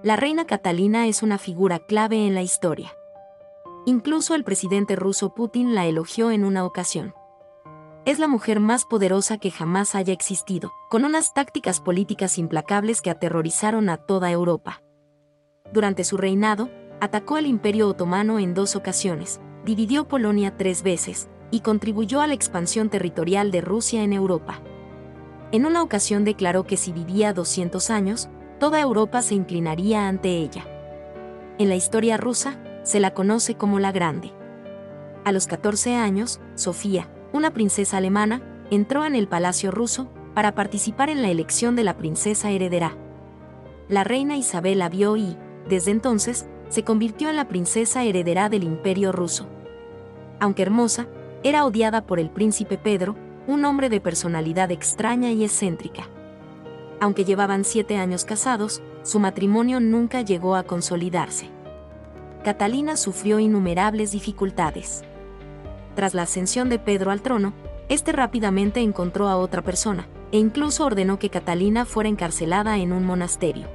La reina Catalina es una figura clave en la historia. Incluso el presidente ruso Putin la elogió en una ocasión. Es la mujer más poderosa que jamás haya existido, con unas tácticas políticas implacables que aterrorizaron a toda Europa. Durante su reinado, atacó al Imperio Otomano en 2 ocasiones, dividió Polonia 3 veces, y contribuyó a la expansión territorial de Rusia en Europa. En una ocasión declaró que si vivía 200 años, toda Europa se inclinaría ante ella. En la historia rusa, se la conoce como la Grande. A los 14 años, Sofía, una princesa alemana, entró en el palacio ruso para participar en la elección de la princesa heredera. La reina Isabel la vio y, desde entonces, se convirtió en la princesa heredera del Imperio ruso. Aunque hermosa, era odiada por el príncipe Pedro, un hombre de personalidad extraña y excéntrica. Aunque llevaban 7 años casados, su matrimonio nunca llegó a consolidarse. Catalina sufrió innumerables dificultades. Tras la ascensión de Pedro al trono, este rápidamente encontró a otra persona, e incluso ordenó que Catalina fuera encarcelada en un monasterio.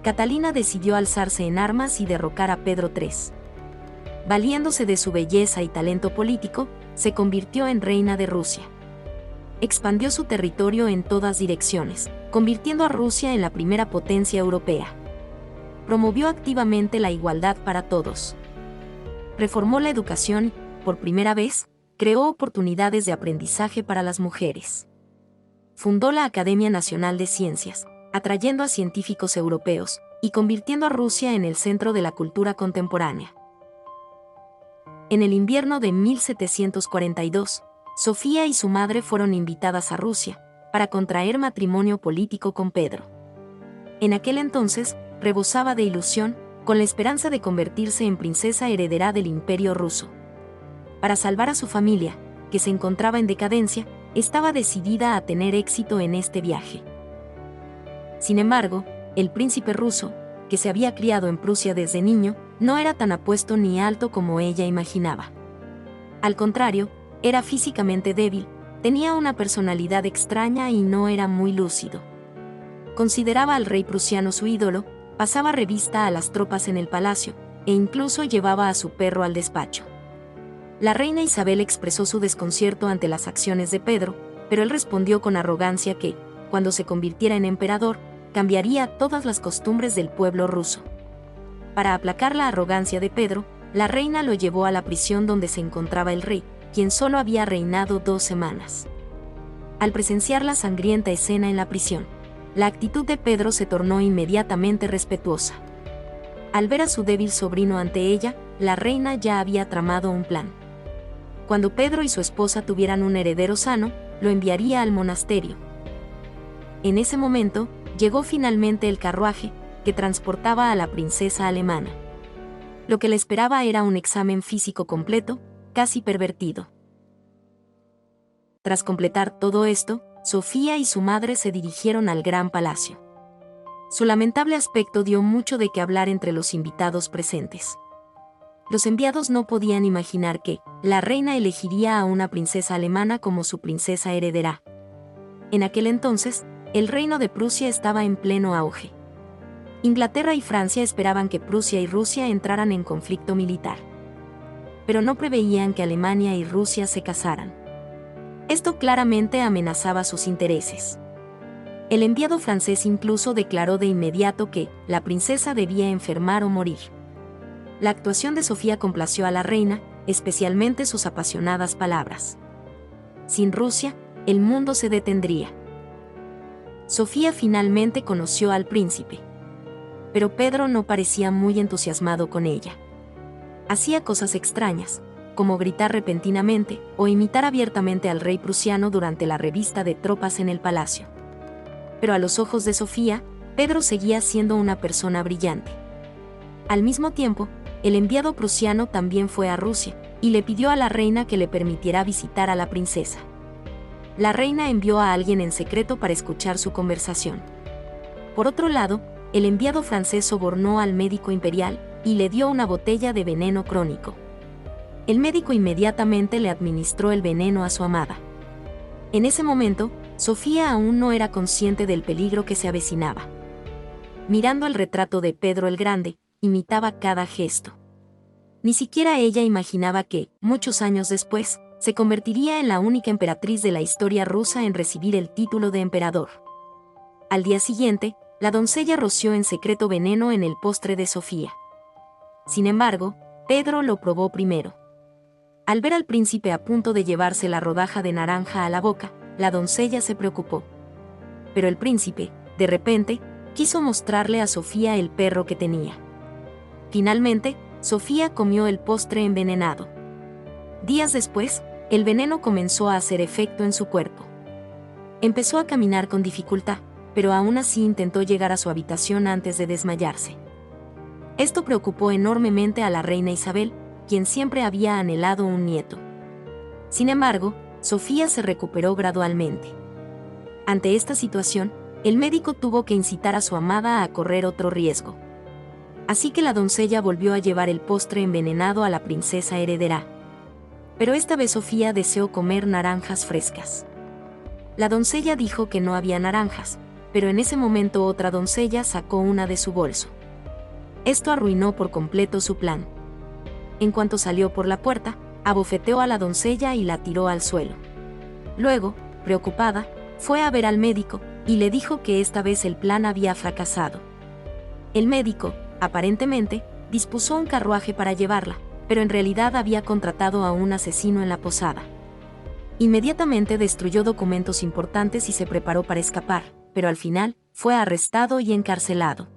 Catalina decidió alzarse en armas y derrocar a Pedro III. Valiéndose de su belleza y talento político, se convirtió en reina de Rusia. Expandió su territorio en todas direcciones, convirtiendo a Rusia en la primera potencia europea. Promovió activamente la igualdad para todos. Reformó la educación y, por primera vez, creó oportunidades de aprendizaje para las mujeres. Fundó la Academia Nacional de Ciencias, atrayendo a científicos europeos y convirtiendo a Rusia en el centro de la cultura contemporánea. En el invierno de 1742, Sofía y su madre fueron invitadas a Rusia para contraer matrimonio político con Pedro. En aquel entonces, rebosaba de ilusión, con la esperanza de convertirse en princesa heredera del Imperio ruso. Para salvar a su familia, que se encontraba en decadencia, estaba decidida a tener éxito en este viaje. Sin embargo, el príncipe ruso, que se había criado en Prusia desde niño, no era tan apuesto ni alto como ella imaginaba. Al contrario, era físicamente débil, tenía una personalidad extraña y no era muy lúcido. Consideraba al rey prusiano su ídolo, pasaba revista a las tropas en el palacio, e incluso llevaba a su perro al despacho. La reina Isabel expresó su desconcierto ante las acciones de Pedro, pero él respondió con arrogancia que, cuando se convirtiera en emperador, cambiaría todas las costumbres del pueblo ruso. Para aplacar la arrogancia de Pedro, la reina lo llevó a la prisión donde se encontraba el rey, quien solo había reinado 2 semanas. Al presenciar la sangrienta escena en la prisión, la actitud de Pedro se tornó inmediatamente respetuosa. Al ver a su débil sobrino ante ella, la reina ya había tramado un plan. Cuando Pedro y su esposa tuvieran un heredero sano, lo enviaría al monasterio. En ese momento, llegó finalmente el carruaje, que transportaba a la princesa alemana. Lo que le esperaba era un examen físico completo, casi pervertido. Tras completar todo esto, Sofía y su madre se dirigieron al gran palacio. Su lamentable aspecto dio mucho de qué hablar entre los invitados presentes. Los enviados no podían imaginar que la reina elegiría a una princesa alemana como su princesa heredera. En aquel entonces, el reino de Prusia estaba en pleno auge. Inglaterra y Francia esperaban que Prusia y Rusia entraran en conflicto militar. Pero no preveían que Alemania y Rusia se casaran. Esto claramente amenazaba sus intereses. El enviado francés incluso declaró de inmediato que la princesa debía enfermar o morir. La actuación de Sofía complació a la reina, especialmente sus apasionadas palabras. Sin Rusia, el mundo se detendría. Sofía finalmente conoció al príncipe. Pero Pedro no parecía muy entusiasmado con ella. Hacía cosas extrañas, como gritar repentinamente o imitar abiertamente al rey prusiano durante la revista de tropas en el palacio. Pero a los ojos de Sofía, Pedro seguía siendo una persona brillante. Al mismo tiempo, el enviado prusiano también fue a Rusia, y le pidió a la reina que le permitiera visitar a la princesa. La reina envió a alguien en secreto para escuchar su conversación. Por otro lado, el enviado francés sobornó al médico imperial y le dio una botella de veneno crónico. El médico inmediatamente le administró el veneno a su amada. En ese momento, Sofía aún no era consciente del peligro que se avecinaba. mirando el retrato de Pedro el Grande, imitaba cada gesto. Ni siquiera ella imaginaba que, muchos años después, se convertiría en la única emperatriz de la historia rusa en recibir el título de emperador. Al día siguiente, la doncella roció en secreto veneno en el postre de Sofía. Sin embargo, Pedro lo probó primero. Al ver al príncipe a punto de llevarse la rodaja de naranja a la boca, la doncella se preocupó. Pero el príncipe, de repente, quiso mostrarle a Sofía el perro que tenía. Finalmente, Sofía comió el postre envenenado. Días después, el veneno comenzó a hacer efecto en su cuerpo. Empezó a caminar con dificultad, pero aún así intentó llegar a su habitación antes de desmayarse. Esto preocupó enormemente a la reina Isabel, quien siempre había anhelado un nieto. Sin embargo, Sofía se recuperó gradualmente. Ante esta situación, el médico tuvo que incitar a su amada a correr otro riesgo. Así que la doncella volvió a llevar el postre envenenado a la princesa heredera. Pero esta vez Sofía deseó comer naranjas frescas. La doncella dijo que no había naranjas, pero en ese momento otra doncella sacó una de su bolso. Esto arruinó por completo su plan. En cuanto salió por la puerta, abofeteó a la doncella y la tiró al suelo. Luego, preocupada, fue a ver al médico y le dijo que esta vez el plan había fracasado. El médico, aparentemente, dispuso un carruaje para llevarla, pero en realidad había contratado a un asesino en la posada. Inmediatamente destruyó documentos importantes y se preparó para escapar, pero al final, fue arrestado y encarcelado.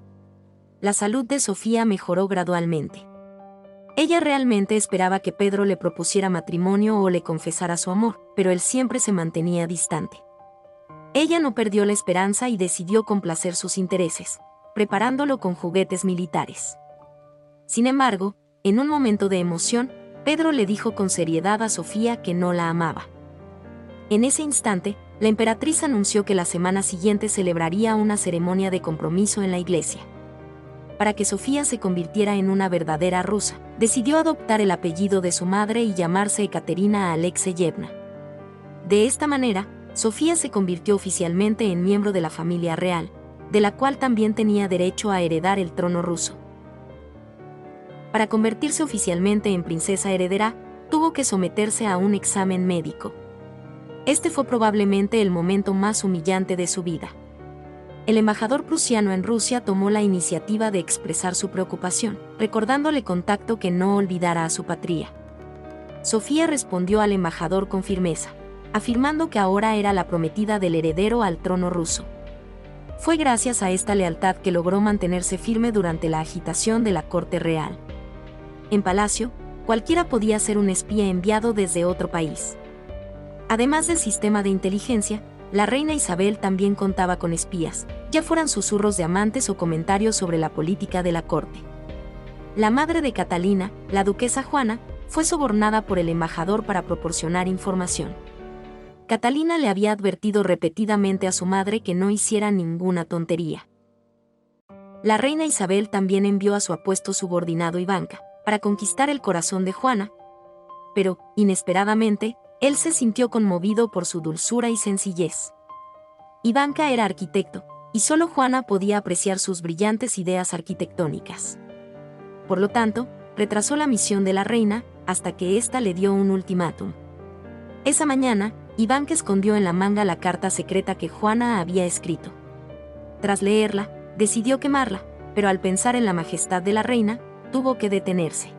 La salud de Sofía mejoró gradualmente. Ella realmente esperaba que Pedro le propusiera matrimonio o le confesara su amor, pero él siempre se mantenía distante. Ella no perdió la esperanza y decidió complacer sus intereses, preparándolo con juguetes militares. Sin embargo, en un momento de emoción, Pedro le dijo con seriedad a Sofía que no la amaba. En ese instante, la emperatriz anunció que la semana siguiente celebraría una ceremonia de compromiso en la iglesia. Para que Sofía se convirtiera en una verdadera rusa, decidió adoptar el apellido de su madre y llamarse Ekaterina Alexeyevna. De esta manera, Sofía se convirtió oficialmente en miembro de la familia real, de la cual también tenía derecho a heredar el trono ruso. Para convertirse oficialmente en princesa heredera, tuvo que someterse a un examen médico. Este fue probablemente el momento más humillante de su vida. El embajador prusiano en Rusia tomó la iniciativa de expresar su preocupación, recordándole con tacto que no olvidara a su patria. Sofía respondió al embajador con firmeza, afirmando que ahora era la prometida del heredero al trono ruso. Fue gracias a esta lealtad que logró mantenerse firme durante la agitación de la corte real. En palacio, cualquiera podía ser un espía enviado desde otro país. Además del sistema de inteligencia, la reina Isabel también contaba con espías, ya fueran susurros de amantes o comentarios sobre la política de la corte. La madre de Catalina, la duquesa Juana, fue sobornada por el embajador para proporcionar información. Catalina le había advertido repetidamente a su madre que no hiciera ninguna tontería. La reina Isabel también envió a su apuesto subordinado Ivanka, para conquistar el corazón de Juana, pero, inesperadamente, él se sintió conmovido por su dulzura y sencillez. Ivanka era arquitecto, y solo Juana podía apreciar sus brillantes ideas arquitectónicas. Por lo tanto, retrasó la misión de la reina, hasta que ésta le dio un ultimátum. Esa mañana, Ivanka escondió en la manga la carta secreta que Juana había escrito. Tras leerla, decidió quemarla, pero al pensar en la majestad de la reina, tuvo que detenerse.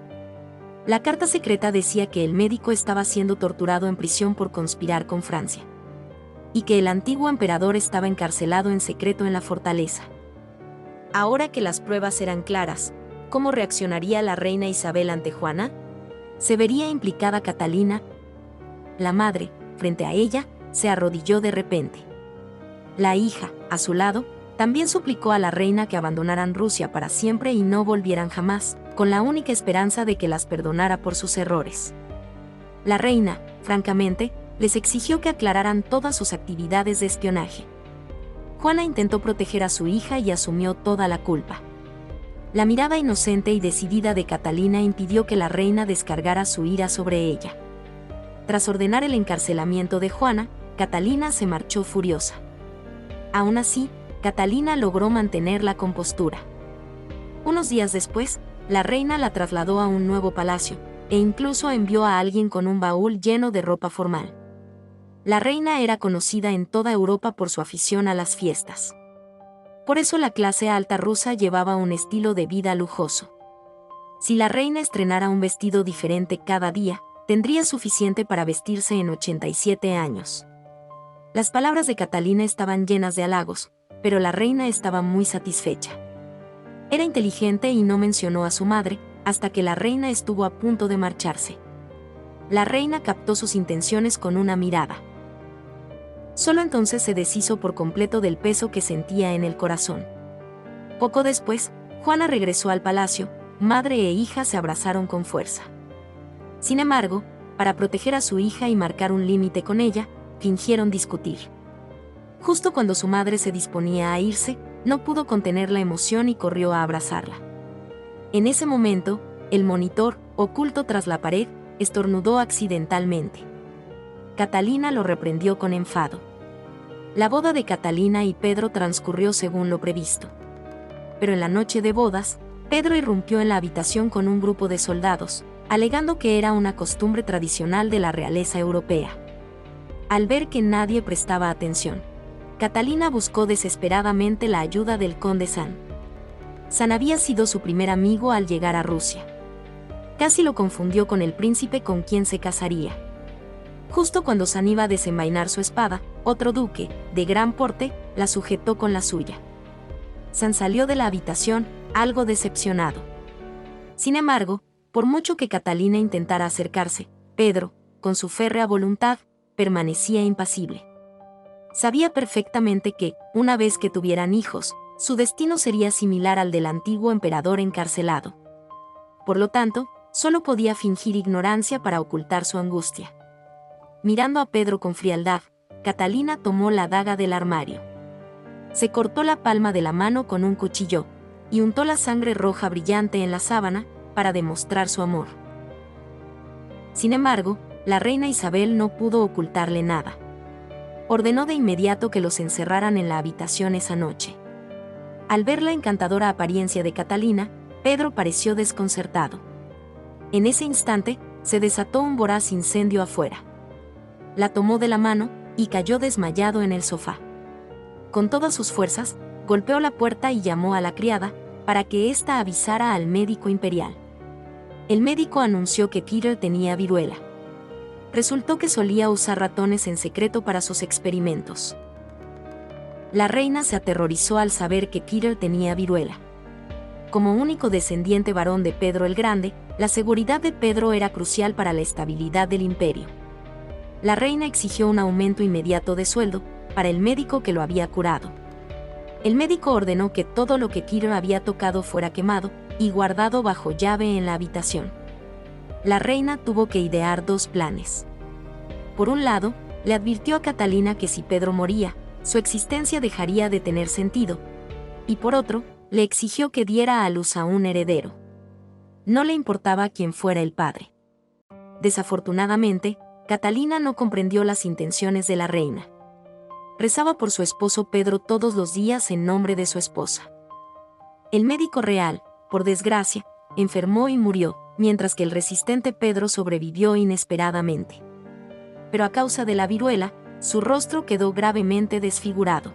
La carta secreta decía que el médico estaba siendo torturado en prisión por conspirar con Francia, y que el antiguo emperador estaba encarcelado en secreto en la fortaleza. Ahora que las pruebas eran claras, ¿cómo reaccionaría la reina Isabel ante Juana? ¿Se vería implicada Catalina? La madre, frente a ella, se arrodilló de repente. La hija, a su lado, también suplicó a la reina que abandonaran Rusia para siempre y no volvieran jamás, con la única esperanza de que las perdonara por sus errores. La reina, francamente, les exigió que aclararan todas sus actividades de espionaje. Juana intentó proteger a su hija y asumió toda la culpa. La mirada inocente y decidida de Catalina impidió que la reina descargara su ira sobre ella. Tras ordenar el encarcelamiento de Juana, Catalina se marchó furiosa. Aún así, Catalina logró mantener la compostura. Unos días después, la reina la trasladó a un nuevo palacio, e incluso envió a alguien con un baúl lleno de ropa formal. La reina era conocida en toda Europa por su afición a las fiestas. Por eso la clase alta rusa llevaba un estilo de vida lujoso. Si la reina estrenara un vestido diferente cada día, tendría suficiente para vestirse en 87 años. Las palabras de Catalina estaban llenas de halagos, pero la reina estaba muy satisfecha. Era inteligente y no mencionó a su madre, hasta que la reina estuvo a punto de marcharse. La reina captó sus intenciones con una mirada. Solo entonces se deshizo por completo del peso que sentía en el corazón. Poco después, Juana regresó al palacio, madre e hija se abrazaron con fuerza. Sin embargo, para proteger a su hija y marcar un límite con ella, fingieron discutir. Justo cuando su madre se disponía a irse, no pudo contener la emoción y corrió a abrazarla. En ese momento, el monitor, oculto tras la pared, estornudó accidentalmente. Catalina lo reprendió con enfado. La boda de Catalina y Pedro transcurrió según lo previsto. Pero en la noche de bodas, Pedro irrumpió en la habitación con un grupo de soldados, alegando que era una costumbre tradicional de la realeza europea. Al ver que nadie prestaba atención, Catalina buscó desesperadamente la ayuda del conde San. San había sido su primer amigo al llegar a Rusia. Casi lo confundió con el príncipe con quien se casaría. Justo cuando San iba a desenvainar su espada, otro duque, de gran porte, la sujetó con la suya. San salió de la habitación, algo decepcionado. Sin embargo, por mucho que Catalina intentara acercarse, Pedro, con su férrea voluntad, permanecía impasible. Sabía perfectamente que, una vez que tuvieran hijos, su destino sería similar al del antiguo emperador encarcelado. Por lo tanto, solo podía fingir ignorancia para ocultar su angustia. Mirando a Pedro con frialdad, Catalina tomó la daga del armario. Se cortó la palma de la mano con un cuchillo, y untó la sangre roja brillante en la sábana, para demostrar su amor. Sin embargo, la reina Isabel no pudo ocultarle nada. Ordenó de inmediato que los encerraran en la habitación esa noche. Al ver la encantadora apariencia de Catalina, Pedro pareció desconcertado. En ese instante, se desató un voraz incendio afuera. La tomó de la mano, y cayó desmayado en el sofá. Con todas sus fuerzas, golpeó la puerta y llamó a la criada, para que ésta avisara al médico imperial. El médico anunció que Peter tenía viruela. Resultó que solía usar ratones en secreto para sus experimentos. La reina se aterrorizó al saber que Peter tenía viruela. Como único descendiente varón de Pedro el Grande, la seguridad de Pedro era crucial para la estabilidad del imperio. La reina exigió un aumento inmediato de sueldo para el médico que lo había curado. El médico ordenó que todo lo que Peter había tocado fuera quemado y guardado bajo llave en la habitación. La reina tuvo que idear dos planes. Por un lado, le advirtió a Catalina que si Pedro moría, su existencia dejaría de tener sentido, y por otro, le exigió que diera a luz a un heredero. No le importaba quién fuera el padre. Desafortunadamente, Catalina no comprendió las intenciones de la reina. Rezaba por su esposo Pedro todos los días en nombre de su esposa. El médico real, por desgracia, enfermó y murió, mientras que el resistente Pedro sobrevivió inesperadamente. Pero a causa de la viruela, su rostro quedó gravemente desfigurado.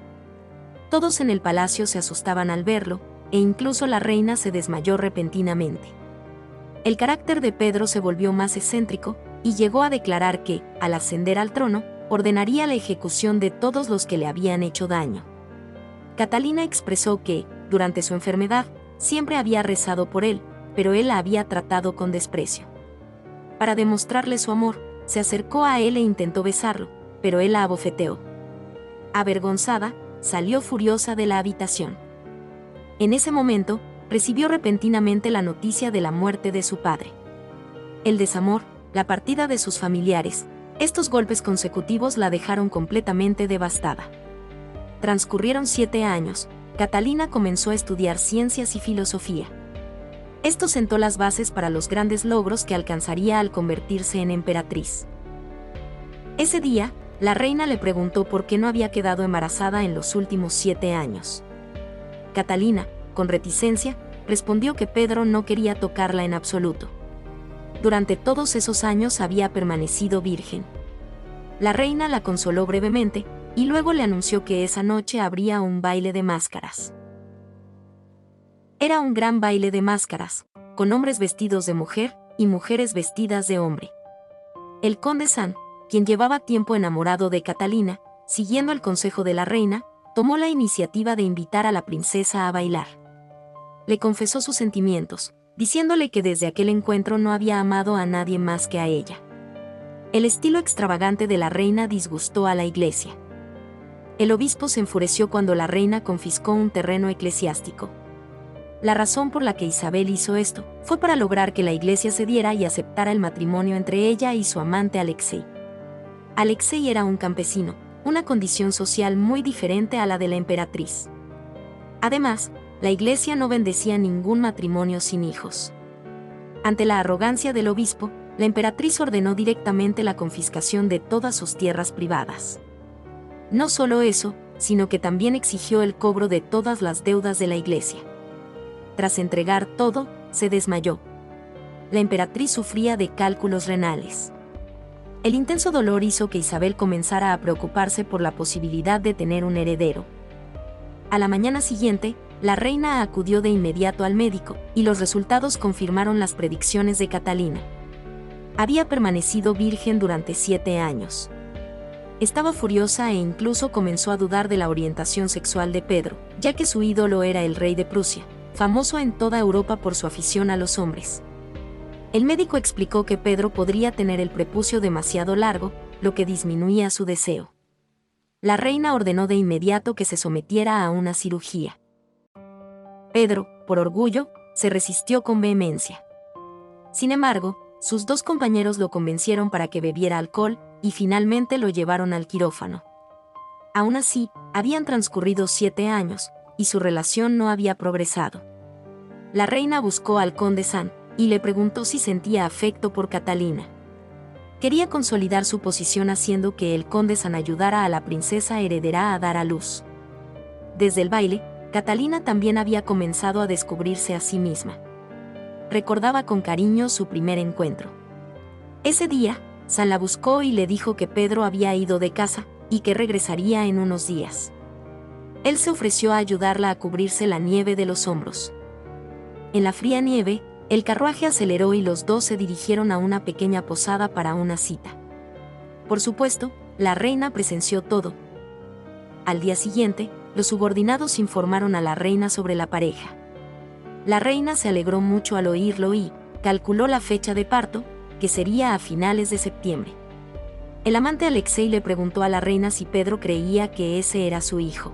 Todos en el palacio se asustaban al verlo, e incluso la reina se desmayó repentinamente. El carácter de Pedro se volvió más excéntrico, y llegó a declarar que, al ascender al trono, ordenaría la ejecución de todos los que le habían hecho daño. Catalina expresó que, durante su enfermedad, siempre había rezado por él, pero él la había tratado con desprecio. Para demostrarle su amor, se acercó a él e intentó besarlo, pero él la abofeteó. Avergonzada, salió furiosa de la habitación. En ese momento, recibió repentinamente la noticia de la muerte de su padre. El desamor, la partida de sus familiares, estos golpes consecutivos la dejaron completamente devastada. Transcurrieron 7 años, Catalina comenzó a estudiar ciencias y filosofía. Esto sentó las bases para los grandes logros que alcanzaría al convertirse en emperatriz. Ese día, La reina le preguntó por qué no había quedado embarazada en los últimos 7 años. Catalina, con reticencia, respondió que Pedro no quería tocarla en absoluto. Durante todos esos años había permanecido virgen. La reina la consoló brevemente, y luego le anunció que esa noche habría un baile de máscaras. Era un gran baile de máscaras, con hombres vestidos de mujer y mujeres vestidas de hombre. El conde San, quien llevaba tiempo enamorado de Catalina, siguiendo el consejo de la reina, tomó la iniciativa de invitar a la princesa a bailar. Le confesó sus sentimientos, diciéndole que desde aquel encuentro no había amado a nadie más que a ella. El estilo extravagante de la reina disgustó a la iglesia. El obispo se enfureció cuando la reina confiscó un terreno eclesiástico. La razón por la que Isabel hizo esto fue para lograr que la iglesia cediera y aceptara el matrimonio entre ella y su amante Alexei. Alexei era un campesino, una condición social muy diferente a la de la emperatriz. Además, la iglesia no bendecía ningún matrimonio sin hijos. Ante la arrogancia del obispo, la emperatriz ordenó directamente la confiscación de todas sus tierras privadas. No solo eso, sino que también exigió el cobro de todas las deudas de la iglesia. Tras entregar todo, se desmayó. La emperatriz sufría de cálculos renales. El intenso dolor hizo que Isabel comenzara a preocuparse por la posibilidad de tener un heredero. A la mañana siguiente, la reina acudió de inmediato al médico, y los resultados confirmaron las predicciones de Catalina. Había permanecido virgen durante 7 años. Estaba furiosa e incluso comenzó a dudar de la orientación sexual de Pedro, ya que su ídolo era el rey de Prusia, famoso en toda Europa por su afición a los hombres. El médico explicó que Pedro podría tener el prepucio demasiado largo, lo que disminuía su deseo. La reina ordenó de inmediato que se sometiera a una cirugía. Pedro, por orgullo, se resistió con vehemencia. Sin embargo, sus 2 compañeros lo convencieron para que bebiera alcohol, y finalmente lo llevaron al quirófano. Aún así, habían transcurrido 7 años, y su relación no había progresado. La reina buscó al conde San, y le preguntó si sentía afecto por Catalina. Quería consolidar su posición haciendo que el conde San ayudara a la princesa heredera a dar a luz. Desde el baile, Catalina también había comenzado a descubrirse a sí misma. Recordaba con cariño su primer encuentro. Ese día, San la buscó y le dijo que Pedro había ido de casa, y que regresaría en unos días. Él se ofreció a ayudarla a cubrirse la nieve de los hombros. En la fría nieve, el carruaje aceleró y los 2 se dirigieron a una pequeña posada para una cita. Por supuesto, la reina presenció todo. Al día siguiente, los subordinados informaron a la reina sobre la pareja. La reina se alegró mucho al oírlo y calculó la fecha de parto, que sería a finales de septiembre. El amante Alexei le preguntó a la reina si Pedro creía que ese era su hijo.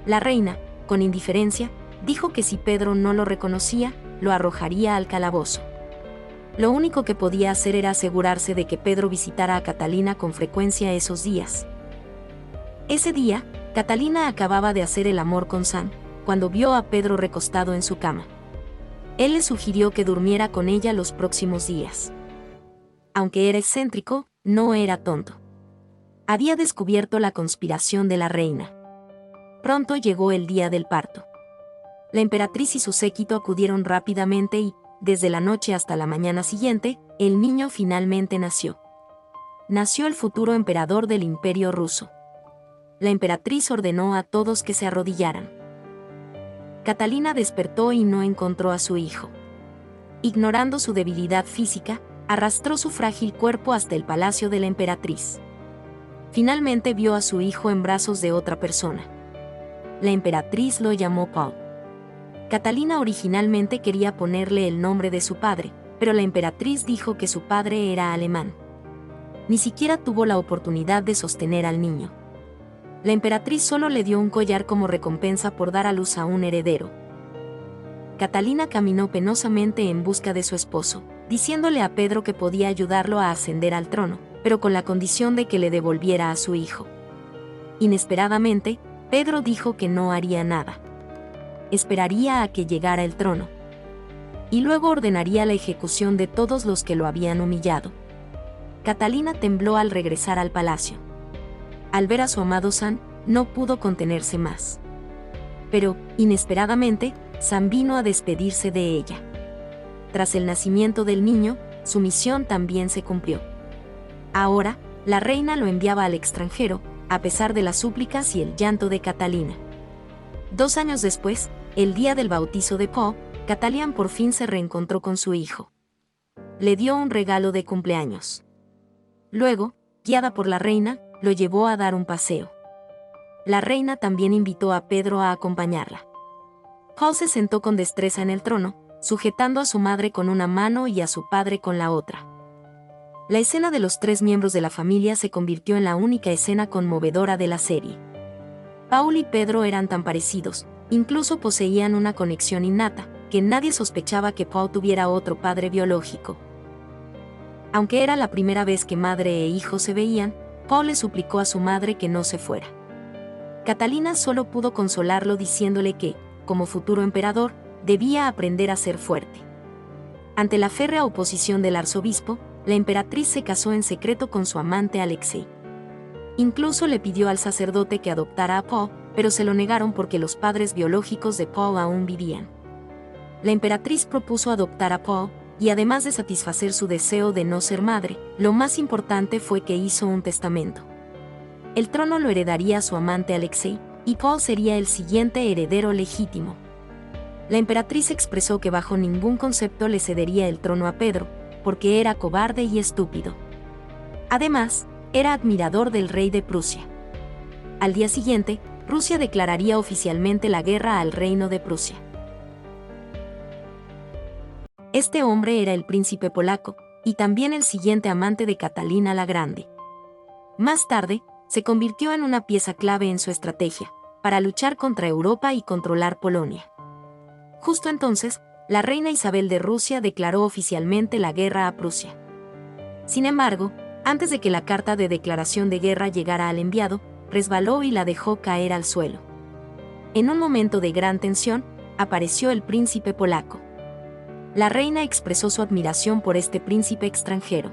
La reina, con indiferencia, dijo que si Pedro no lo reconocía, lo arrojaría al calabozo. Lo único que podía hacer era asegurarse de que Pedro visitara a Catalina con frecuencia esos días. Ese día, Catalina acababa de hacer el amor con San, cuando vio a Pedro recostado en su cama. Él le sugirió que durmiera con ella los próximos días. Aunque era excéntrico, no era tonto. Había descubierto la conspiración de la reina. Pronto llegó el día del parto. La emperatriz y su séquito acudieron rápidamente y, desde la noche hasta la mañana siguiente, el niño finalmente nació. Nació el futuro emperador del Imperio ruso. La emperatriz ordenó a todos que se arrodillaran. Catalina despertó y no encontró a su hijo. Ignorando su debilidad física, arrastró su frágil cuerpo hasta el palacio de la emperatriz. Finalmente vio a su hijo en brazos de otra persona. La emperatriz lo llamó Paul. Catalina originalmente quería ponerle el nombre de su padre, pero la emperatriz dijo que su padre era alemán. Ni siquiera tuvo la oportunidad de sostener al niño. La emperatriz solo le dio un collar como recompensa por dar a luz a un heredero. Catalina caminó penosamente en busca de su esposo, diciéndole a Pedro que podía ayudarlo a ascender al trono, pero con la condición de que le devolviera a su hijo. Inesperadamente, Pedro dijo que no haría nada. Esperaría a que llegara el trono. Y luego ordenaría la ejecución de todos los que lo habían humillado. Catalina tembló al regresar al palacio. Al ver a su amado San, no pudo contenerse más. Pero, inesperadamente, San vino a despedirse de ella. Tras el nacimiento del niño, su misión también se cumplió. Ahora, la reina lo enviaba al extranjero, a pesar de las súplicas y el llanto de Catalina. 2 años después, el día del bautizo de Paul, Catalina por fin se reencontró con su hijo. Le dio un regalo de cumpleaños. Luego, guiada por la reina, lo llevó a dar un paseo. La reina también invitó a Pedro a acompañarla. Paul se sentó con destreza en el trono, sujetando a su madre con una mano y a su padre con la otra. La escena de los 3 miembros de la familia se convirtió en la única escena conmovedora de la serie. Paul y Pedro eran tan parecidos, incluso poseían una conexión innata, que nadie sospechaba que Paul tuviera otro padre biológico. Aunque era la primera vez que madre e hijo se veían, Paul le suplicó a su madre que no se fuera. Catalina solo pudo consolarlo diciéndole que, como futuro emperador, debía aprender a ser fuerte. Ante la férrea oposición del arzobispo, la emperatriz se casó en secreto con su amante Alexei. Incluso le pidió al sacerdote que adoptara a Paul, pero se lo negaron porque los padres biológicos de Paul aún vivían. La emperatriz propuso adoptar a Paul, y además de satisfacer su deseo de no ser madre, lo más importante fue que hizo un testamento. El trono lo heredaría a su amante Alexei, y Paul sería el siguiente heredero legítimo. La emperatriz expresó que bajo ningún concepto le cedería el trono a Pedro, porque era cobarde y estúpido. Además, era admirador del rey de Prusia. Al día siguiente, Rusia declararía oficialmente la guerra al reino de Prusia. Este hombre era el príncipe polaco, y también el siguiente amante de Catalina la Grande. Más tarde, se convirtió en una pieza clave en su estrategia, para luchar contra Europa y controlar Polonia. Justo entonces, la reina Isabel de Rusia declaró oficialmente la guerra a Prusia. Sin embargo, antes de que la carta de declaración de guerra llegara al enviado, resbaló y la dejó caer al suelo. En un momento de gran tensión, apareció el príncipe polaco. La reina expresó su admiración por este príncipe extranjero.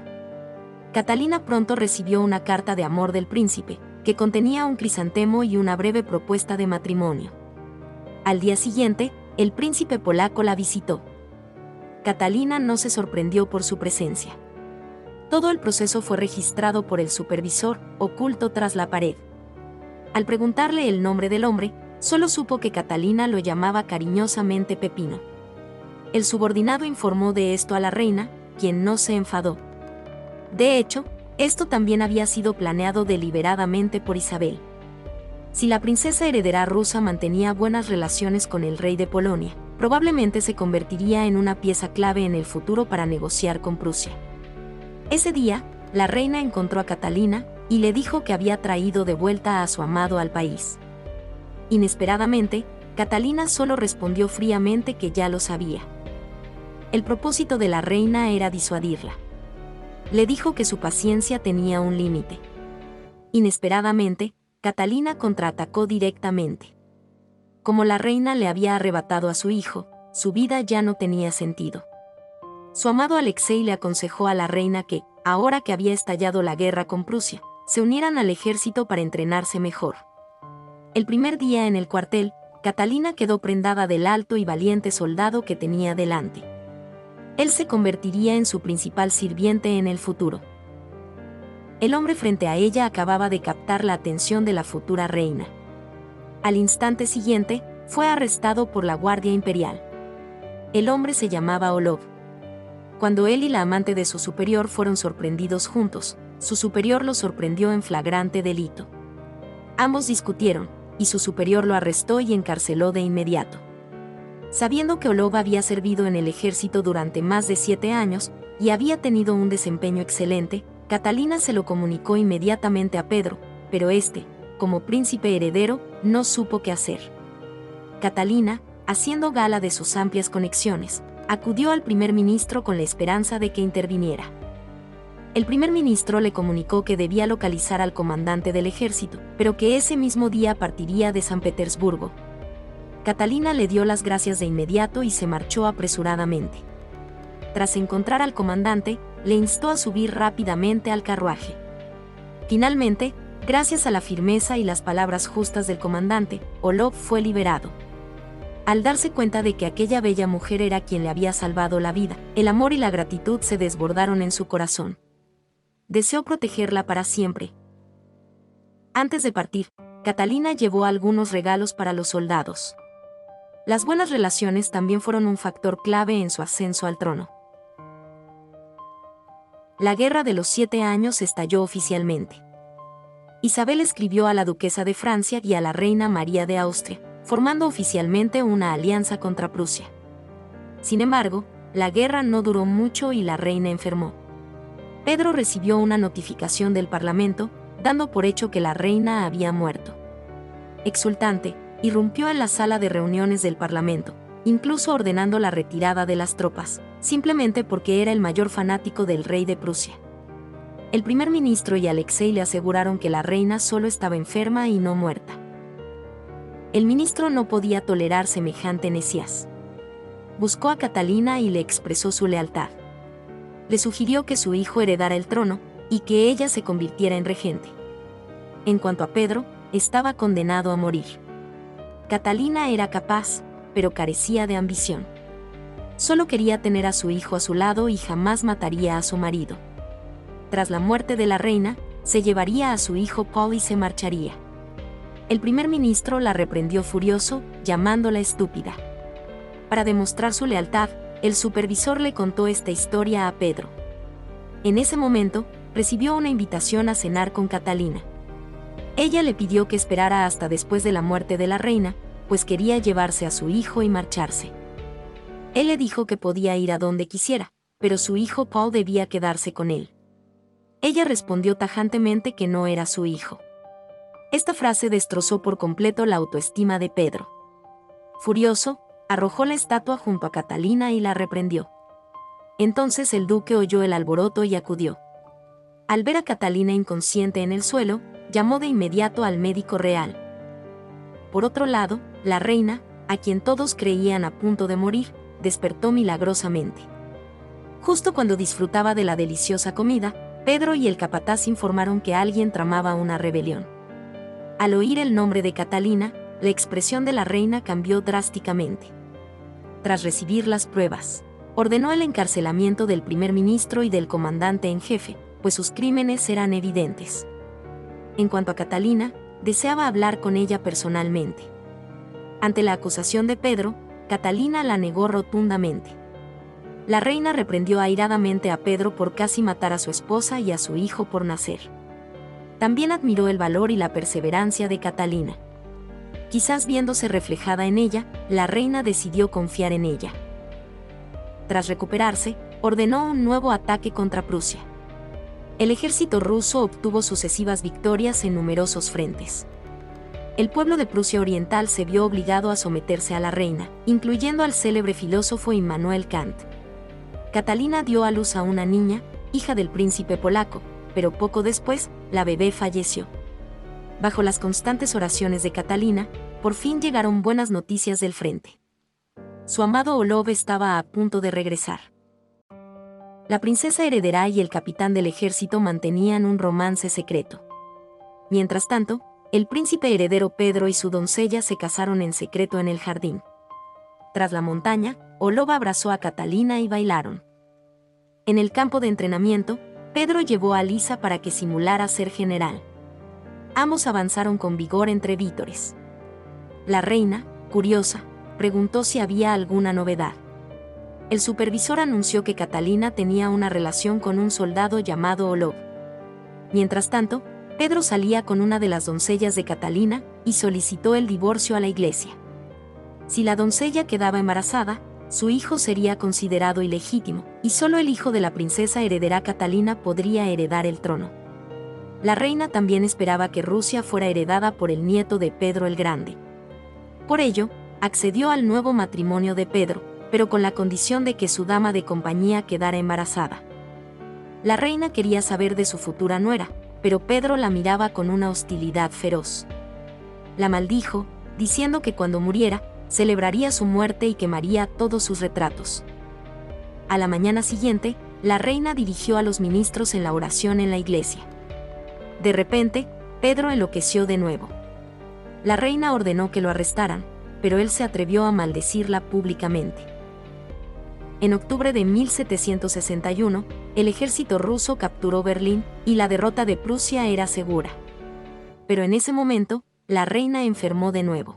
Catalina pronto recibió una carta de amor del príncipe, que contenía un crisantemo y una breve propuesta de matrimonio. Al día siguiente, el príncipe polaco la visitó. Catalina no se sorprendió por su presencia. Todo el proceso fue registrado por el supervisor, oculto tras la pared. Al preguntarle el nombre del hombre, solo supo que Catalina lo llamaba cariñosamente Pepino. El subordinado informó de esto a la reina, quien no se enfadó. De hecho, esto también había sido planeado deliberadamente por Isabel. Si la princesa heredera rusa mantenía buenas relaciones con el rey de Polonia, probablemente se convertiría en una pieza clave en el futuro para negociar con Prusia. Ese día, la reina encontró a Catalina y le dijo que había traído de vuelta a su amado al país. Inesperadamente, Catalina solo respondió fríamente que ya lo sabía. El propósito de la reina era disuadirla. Le dijo que su paciencia tenía un límite. Inesperadamente, Catalina contraatacó directamente. Como la reina le había arrebatado a su hijo, su vida ya no tenía sentido. Su amado Alexei le aconsejó a la reina que, ahora que había estallado la guerra con Prusia, se unieran al ejército para entrenarse mejor. El primer día en el cuartel, Catalina quedó prendada del alto y valiente soldado que tenía delante. Él se convertiría en su principal sirviente en el futuro. El hombre frente a ella acababa de captar la atención de la futura reina. Al instante siguiente, fue arrestado por la Guardia Imperial. El hombre se llamaba Olov. Cuando él y la amante de su superior fueron sorprendidos juntos, su superior lo sorprendió en flagrante delito. Ambos discutieron, y su superior lo arrestó y encarceló de inmediato. Sabiendo que Olov había servido en el ejército durante más de 7 años, y había tenido un desempeño excelente, Catalina se lo comunicó inmediatamente a Pedro, pero este, como príncipe heredero, no supo qué hacer. Catalina, haciendo gala de sus amplias conexiones, acudió al primer ministro con la esperanza de que interviniera. El primer ministro le comunicó que debía localizar al comandante del ejército, pero que ese mismo día partiría de San Petersburgo. Catalina le dio las gracias de inmediato y se marchó apresuradamente. Tras encontrar al comandante, le instó a subir rápidamente al carruaje. Finalmente, Gracias a la firmeza y las palabras justas del comandante, Orlov fue liberado. Al darse cuenta de que aquella bella mujer era quien le había salvado la vida, el amor y la gratitud se desbordaron en su corazón. Deseó protegerla para siempre. Antes de partir, Catalina llevó algunos regalos para los soldados. Las buenas relaciones también fueron un factor clave en su ascenso al trono. La Guerra de los 7 años estalló oficialmente. Isabel escribió a la duquesa de Francia y a la reina María de Austria, formando oficialmente una alianza contra Prusia. Sin embargo, la guerra no duró mucho y la reina enfermó. Pedro recibió una notificación del Parlamento, dando por hecho que la reina había muerto. Exultante, irrumpió en la sala de reuniones del Parlamento, incluso ordenando la retirada de las tropas, simplemente porque era el mayor fanático del rey de Prusia. El primer ministro y Alexei le aseguraron que la reina solo estaba enferma y no muerta. El ministro no podía tolerar semejante neciaz. Buscó a Catalina y le expresó su lealtad. Le sugirió que su hijo heredara el trono y que ella se convirtiera en regente. En cuanto a Pedro, estaba condenado a morir. Catalina era capaz, pero carecía de ambición. Solo quería tener a su hijo a su lado y jamás mataría a su marido. Tras la muerte de la reina, se llevaría a su hijo Paul y se marcharía. El primer ministro la reprendió furioso, llamándola estúpida. Para demostrar su lealtad, el supervisor le contó esta historia a Pedro. En ese momento, recibió una invitación a cenar con Catalina. Ella le pidió que esperara hasta después de la muerte de la reina, pues quería llevarse a su hijo y marcharse. Él le dijo que podía ir a donde quisiera, pero su hijo Paul debía quedarse con él. Ella respondió tajantemente que no era su hijo. Esta frase destrozó por completo la autoestima de Pedro. Furioso, arrojó la estatua junto a Catalina y la reprendió. Entonces el duque oyó el alboroto y acudió. Al ver a Catalina inconsciente en el suelo, llamó de inmediato al médico real. Por otro lado, la reina, a quien todos creían a punto de morir, despertó milagrosamente. Justo cuando disfrutaba de la deliciosa comida, Pedro y el capataz informaron que alguien tramaba una rebelión. Al oír el nombre de Catalina, la expresión de la reina cambió drásticamente. Tras recibir las pruebas, ordenó el encarcelamiento del primer ministro y del comandante en jefe, pues sus crímenes eran evidentes. En cuanto a Catalina, deseaba hablar con ella personalmente. Ante la acusación de Pedro, Catalina la negó rotundamente. La reina reprendió airadamente a Pedro por casi matar a su esposa y a su hijo por nacer. También admiró el valor y la perseverancia de Catalina. Quizás viéndose reflejada en ella, la reina decidió confiar en ella. Tras recuperarse, ordenó un nuevo ataque contra Prusia. El ejército ruso obtuvo sucesivas victorias en numerosos frentes. El pueblo de Prusia Oriental se vio obligado a someterse a la reina, incluyendo al célebre filósofo Immanuel Kant. Catalina dio a luz a una niña, hija del príncipe polaco, pero poco después, la bebé falleció. Bajo las constantes oraciones de Catalina, por fin llegaron buenas noticias del frente. Su amado Orlov estaba a punto de regresar. La princesa heredera y el capitán del ejército mantenían un romance secreto. Mientras tanto, el príncipe heredero Pedro y su doncella se casaron en secreto en el jardín. Tras la montaña, Orlov abrazó a Catalina y bailaron. En el campo de entrenamiento, Pedro llevó a Lisa para que simulara ser general. Ambos avanzaron con vigor entre vítores. La reina, curiosa, preguntó si había alguna novedad. El supervisor anunció que Catalina tenía una relación con un soldado llamado Orlov. Mientras tanto, Pedro salía con una de las doncellas de Catalina y solicitó el divorcio a la iglesia. Si la doncella quedaba embarazada, su hijo sería considerado ilegítimo, y solo el hijo de la princesa heredera Catalina podría heredar el trono. La reina también esperaba que Rusia fuera heredada por el nieto de Pedro el Grande. Por ello, accedió al nuevo matrimonio de Pedro, pero con la condición de que su dama de compañía quedara embarazada. La reina quería saber de su futura nuera, pero Pedro la miraba con una hostilidad feroz. La maldijo, diciendo que cuando muriera, celebraría su muerte y quemaría todos sus retratos. A la mañana siguiente, la reina dirigió a los ministros en la oración en la iglesia. De repente, Pedro enloqueció de nuevo. La reina ordenó que lo arrestaran, pero él se atrevió a maldecirla públicamente. En octubre de 1761, el ejército ruso capturó Berlín y la derrota de Prusia era segura. Pero en ese momento, la reina enfermó de nuevo.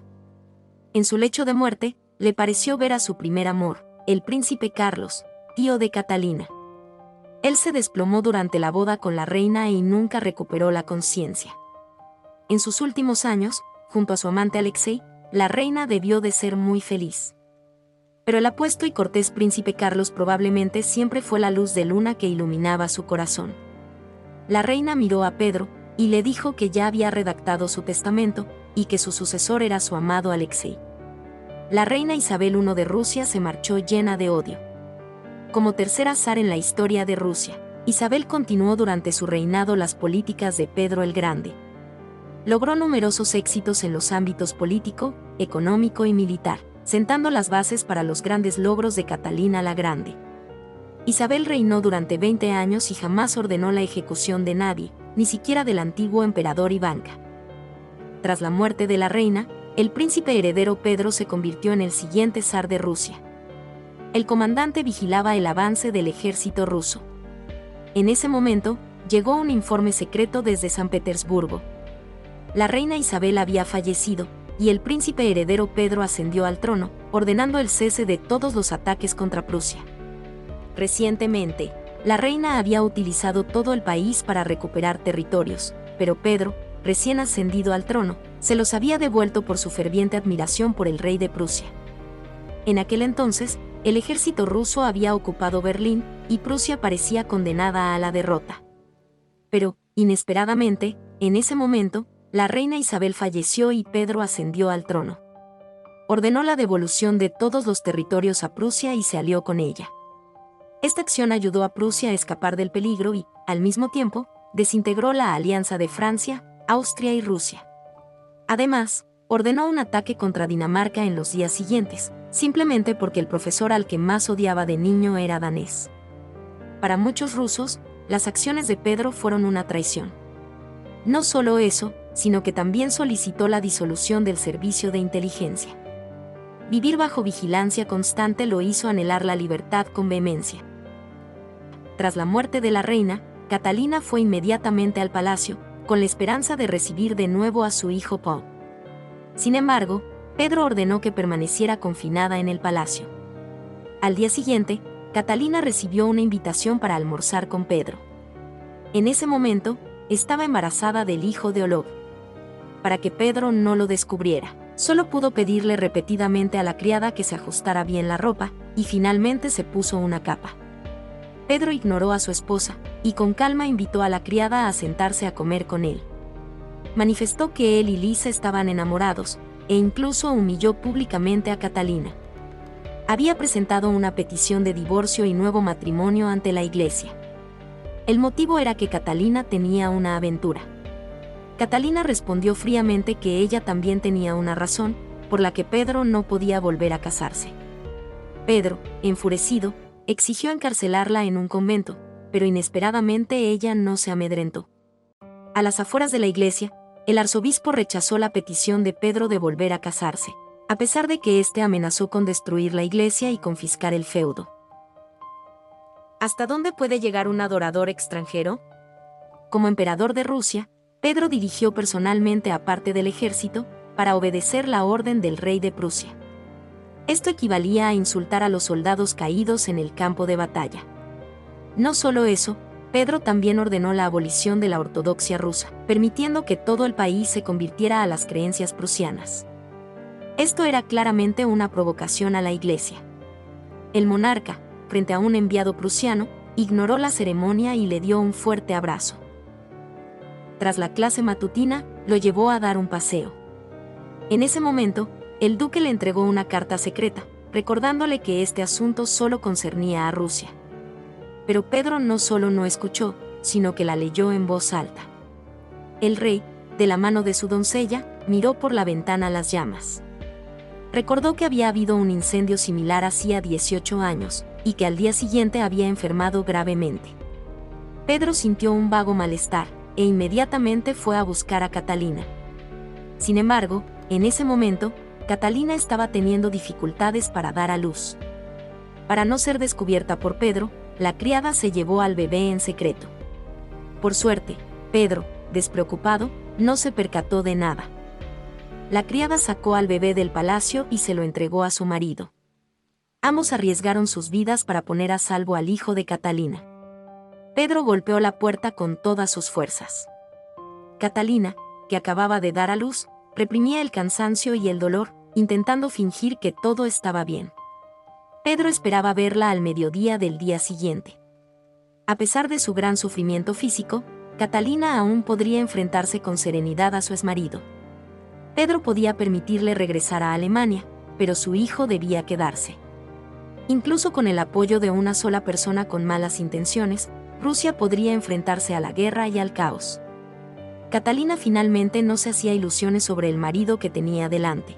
En su lecho de muerte, le pareció ver a su primer amor, el príncipe Carlos, tío de Catalina. Él se desplomó durante la boda con la reina y nunca recuperó la conciencia. En sus últimos años, junto a su amante Alexei, la reina debió de ser muy feliz. Pero el apuesto y cortés príncipe Carlos probablemente siempre fue la luz de luna que iluminaba su corazón. La reina miró a Pedro y le dijo que ya había redactado su testamento y que su sucesor era su amado Alexei. La reina Isabel I de Rusia se marchó llena de odio. Como tercera zar en la historia de Rusia, Isabel continuó durante su reinado las políticas de Pedro el Grande. Logró numerosos éxitos en los ámbitos político, económico y militar, sentando las bases para los grandes logros de Catalina la Grande. Isabel reinó durante 20 años y jamás ordenó la ejecución de nadie, ni siquiera del antiguo emperador Ivanka. Tras la muerte de la reina, el príncipe heredero Pedro se convirtió en el siguiente zar de Rusia. El comandante vigilaba el avance del ejército ruso. En ese momento, llegó un informe secreto desde San Petersburgo. La reina Isabel había fallecido, y el príncipe heredero Pedro ascendió al trono, ordenando el cese de todos los ataques contra Prusia. Recientemente, la reina había utilizado todo el país para recuperar territorios, pero Pedro, recién ascendido al trono, se los había devuelto por su ferviente admiración por el rey de Prusia. En aquel entonces, el ejército ruso había ocupado Berlín y Prusia parecía condenada a la derrota. Pero, inesperadamente, en ese momento, la reina Isabel falleció y Pedro ascendió al trono. Ordenó la devolución de todos los territorios a Prusia y se alió con ella. Esta acción ayudó a Prusia a escapar del peligro y, al mismo tiempo, desintegró la alianza de Francia, Austria y Rusia. Además, ordenó un ataque contra Dinamarca en los días siguientes, simplemente porque el profesor al que más odiaba de niño era danés. Para muchos rusos, las acciones de Pedro fueron una traición. No solo eso, sino que también solicitó la disolución del servicio de inteligencia. Vivir bajo vigilancia constante lo hizo anhelar la libertad con vehemencia. Tras la muerte de la reina, Catalina fue inmediatamente al palacio, con la esperanza de recibir de nuevo a su hijo Paul. Sin embargo, Pedro ordenó que permaneciera confinada en el palacio. Al día siguiente, Catalina recibió una invitación para almorzar con Pedro. En ese momento, estaba embarazada del hijo de Olov. Para que Pedro no lo descubriera, solo pudo pedirle repetidamente a la criada que se ajustara bien la ropa, y finalmente se puso una capa. Pedro ignoró a su esposa, y con calma invitó a la criada a sentarse a comer con él. Manifestó que él y Lisa estaban enamorados, e incluso humilló públicamente a Catalina. Había presentado una petición de divorcio y nuevo matrimonio ante la iglesia. El motivo era que Catalina tenía una aventura. Catalina respondió fríamente que ella también tenía una razón, por la que Pedro no podía volver a casarse. Pedro, enfurecido, exigió encarcelarla en un convento, pero inesperadamente ella no se amedrentó. A las afueras de la iglesia, el arzobispo rechazó la petición de Pedro de volver a casarse, a pesar de que éste amenazó con destruir la iglesia y confiscar el feudo. ¿Hasta dónde puede llegar un adorador extranjero? Como emperador de Rusia, Pedro dirigió personalmente a parte del ejército para obedecer la orden del rey de Prusia. Esto equivalía a insultar a los soldados caídos en el campo de batalla. No solo eso, Pedro también ordenó la abolición de la ortodoxia rusa, permitiendo que todo el país se convirtiera a las creencias prusianas. Esto era claramente una provocación a la iglesia. El monarca, frente a un enviado prusiano, ignoró la ceremonia y le dio un fuerte abrazo. Tras la clase matutina, lo llevó a dar un paseo. En ese momento, el duque le entregó una carta secreta, recordándole que este asunto solo concernía a Rusia. Pero Pedro no solo no escuchó, sino que la leyó en voz alta. El rey, de la mano de su doncella, miró por la ventana las llamas. Recordó que había habido un incendio similar hacía 18 años, y que al día siguiente había enfermado gravemente. Pedro sintió un vago malestar, e inmediatamente fue a buscar a Catalina. Sin embargo, en ese momento, Catalina estaba teniendo dificultades para dar a luz. Para no ser descubierta por Pedro, la criada se llevó al bebé en secreto. Por suerte, Pedro, despreocupado, no se percató de nada. La criada sacó al bebé del palacio y se lo entregó a su marido. Ambos arriesgaron sus vidas para poner a salvo al hijo de Catalina. Pedro golpeó la puerta con todas sus fuerzas. Catalina, que acababa de dar a luz, reprimía el cansancio y el dolor, intentando fingir que todo estaba bien. Pedro esperaba verla al mediodía del día siguiente. A pesar de su gran sufrimiento físico, Catalina aún podría enfrentarse con serenidad a su exmarido. Pedro podía permitirle regresar a Alemania, pero su hijo debía quedarse. Incluso con el apoyo de una sola persona con malas intenciones, Rusia podría enfrentarse a la guerra y al caos. Catalina finalmente no se hacía ilusiones sobre el marido que tenía delante.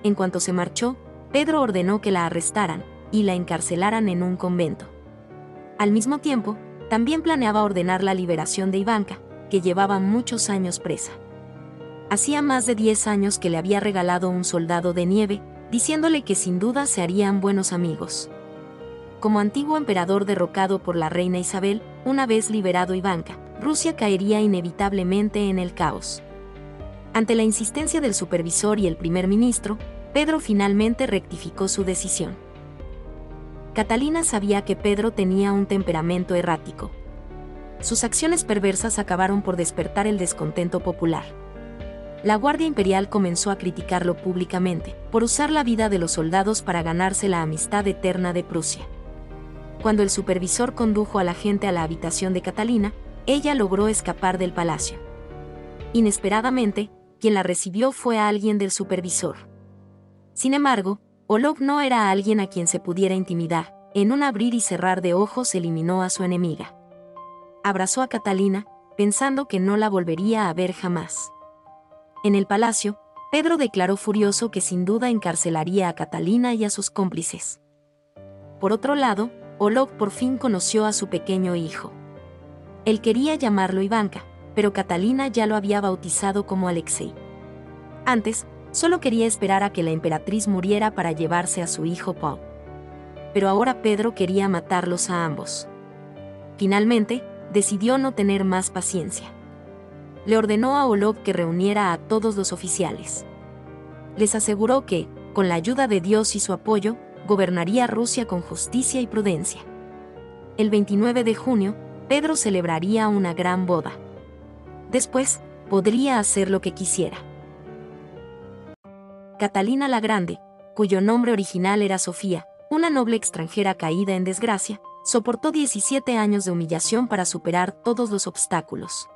En cuanto se marchó, Pedro ordenó que la arrestaran y la encarcelaran en un convento. Al mismo tiempo, también planeaba ordenar la liberación de Ivanka, que llevaba muchos años presa. Hacía más de 10 años que le había regalado un soldado de nieve, diciéndole que sin duda se harían buenos amigos. Como antiguo emperador derrocado por la reina Isabel, una vez liberado Ivanka, Rusia caería inevitablemente en el caos. Ante la insistencia del supervisor y el primer ministro, Pedro finalmente rectificó su decisión. Catalina sabía que Pedro tenía un temperamento errático. Sus acciones perversas acabaron por despertar el descontento popular. La Guardia Imperial comenzó a criticarlo públicamente, por usar la vida de los soldados para ganarse la amistad eterna de Prusia. Cuando el supervisor condujo a la gente a la habitación de Catalina, ella logró escapar del palacio. Inesperadamente, quien la recibió fue alguien del supervisor. Sin embargo, Olov no era alguien a quien se pudiera intimidar. En un abrir y cerrar de ojos eliminó a su enemiga. Abrazó a Catalina, pensando que no la volvería a ver jamás. En el palacio, Pedro declaró furioso que sin duda encarcelaría a Catalina y a sus cómplices. Por otro lado, Olov por fin conoció a su pequeño hijo. Él quería llamarlo Ivanka, pero Catalina ya lo había bautizado como Alexei. Antes, solo quería esperar a que la emperatriz muriera para llevarse a su hijo Paul. Pero ahora Pedro quería matarlos a ambos. Finalmente, decidió no tener más paciencia. Le ordenó a Olov que reuniera a todos los oficiales. Les aseguró que, con la ayuda de Dios y su apoyo, gobernaría Rusia con justicia y prudencia. El 29 de junio, Pedro celebraría una gran boda. Después, podría hacer lo que quisiera. Catalina la Grande, cuyo nombre original era Sofía, una noble extranjera caída en desgracia, soportó 17 años de humillación para superar todos los obstáculos.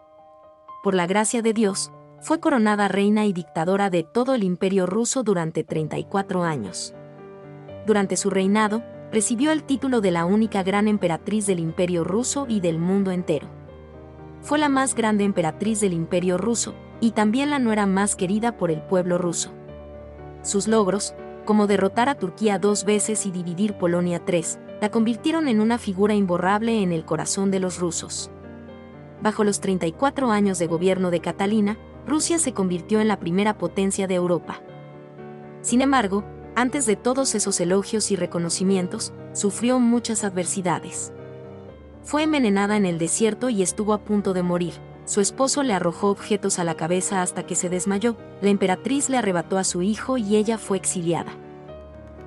Por la gracia de Dios, fue coronada reina y dictadora de todo el Imperio ruso durante 34 años. Durante su reinado, recibió el título de la única gran emperatriz del Imperio ruso y del mundo entero. Fue la más grande emperatriz del Imperio ruso, y también la nuera más querida por el pueblo ruso. Sus logros, como derrotar a Turquía 2 veces y dividir Polonia 3, la convirtieron en una figura imborrable en el corazón de los rusos. Bajo los 34 años de gobierno de Catalina, Rusia se convirtió en la primera potencia de Europa. Sin embargo, antes de todos esos elogios y reconocimientos, sufrió muchas adversidades. Fue envenenada en el desierto y estuvo a punto de morir. Su esposo le arrojó objetos a la cabeza hasta que se desmayó. La emperatriz le arrebató a su hijo y ella fue exiliada.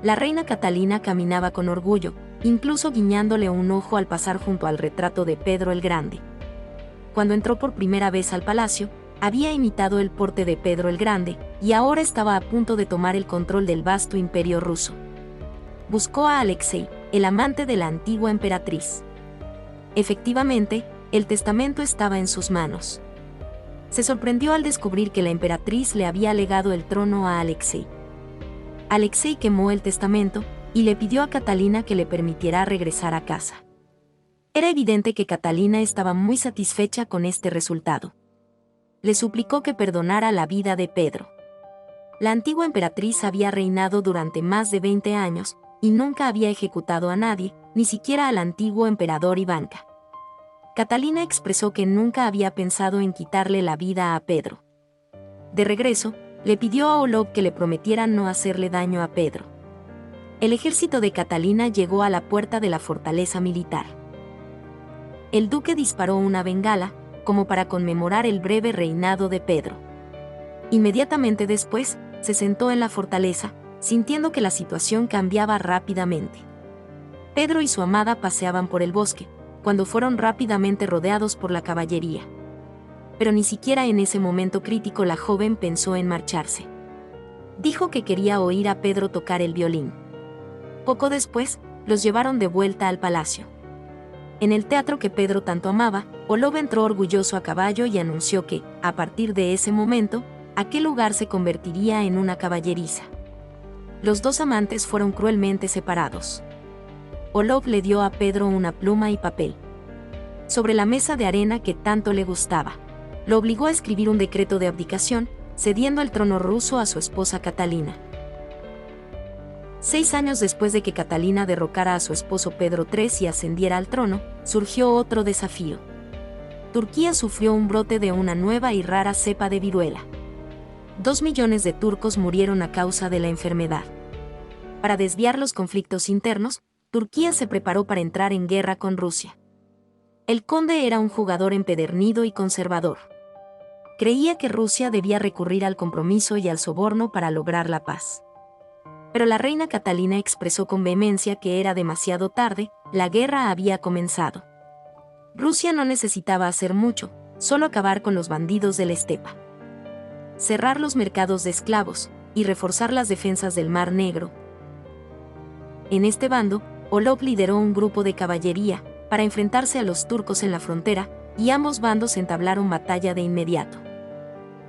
La reina Catalina caminaba con orgullo, incluso guiñándole un ojo al pasar junto al retrato de Pedro el Grande. Cuando entró por primera vez al palacio, había imitado el porte de Pedro el Grande, y ahora estaba a punto de tomar el control del vasto imperio ruso. Buscó a Alexei, el amante de la antigua emperatriz. Efectivamente, el testamento estaba en sus manos. Se sorprendió al descubrir que la emperatriz le había legado el trono a Alexei. Alexei quemó el testamento, y le pidió a Catalina que le permitiera regresar a casa. Era evidente que Catalina estaba muy satisfecha con este resultado. Le suplicó que perdonara la vida de Pedro. La antigua emperatriz había reinado durante más de 20 años, y nunca había ejecutado a nadie, ni siquiera al antiguo emperador Ivanka. Catalina expresó que nunca había pensado en quitarle la vida a Pedro. De regreso, le pidió a Olof que le prometiera no hacerle daño a Pedro. El ejército de Catalina llegó a la puerta de la fortaleza militar. El duque disparó una bengala, como para conmemorar el breve reinado de Pedro. Inmediatamente después, se sentó en la fortaleza, sintiendo que la situación cambiaba rápidamente. Pedro y su amada paseaban por el bosque, cuando fueron rápidamente rodeados por la caballería. Pero ni siquiera en ese momento crítico la joven pensó en marcharse. Dijo que quería oír a Pedro tocar el violín. Poco después, los llevaron de vuelta al palacio. En el teatro que Pedro tanto amaba, Olof entró orgulloso a caballo y anunció que, a partir de ese momento, aquel lugar se convertiría en una caballeriza. Los dos amantes fueron cruelmente separados. Olof le dio a Pedro una pluma y papel. Sobre la mesa de arena que tanto le gustaba, lo obligó a escribir un decreto de abdicación, cediendo el trono ruso a su esposa Catalina. 6 años después de que Catalina derrocara a su esposo Pedro III y ascendiera al trono, surgió otro desafío. Turquía sufrió un brote de una nueva y rara cepa de viruela. 2 millones de turcos murieron a causa de la enfermedad. Para desviar los conflictos internos, Turquía se preparó para entrar en guerra con Rusia. El conde era un jugador empedernido y conservador. Creía que Rusia debía recurrir al compromiso y al soborno para lograr la paz. Pero la reina Catalina expresó con vehemencia que era demasiado tarde, la guerra había comenzado. Rusia no necesitaba hacer mucho, solo acabar con los bandidos de la estepa. Cerrar los mercados de esclavos y reforzar las defensas del Mar Negro. En este bando, Olof lideró un grupo de caballería para enfrentarse a los turcos en la frontera, y ambos bandos entablaron batalla de inmediato.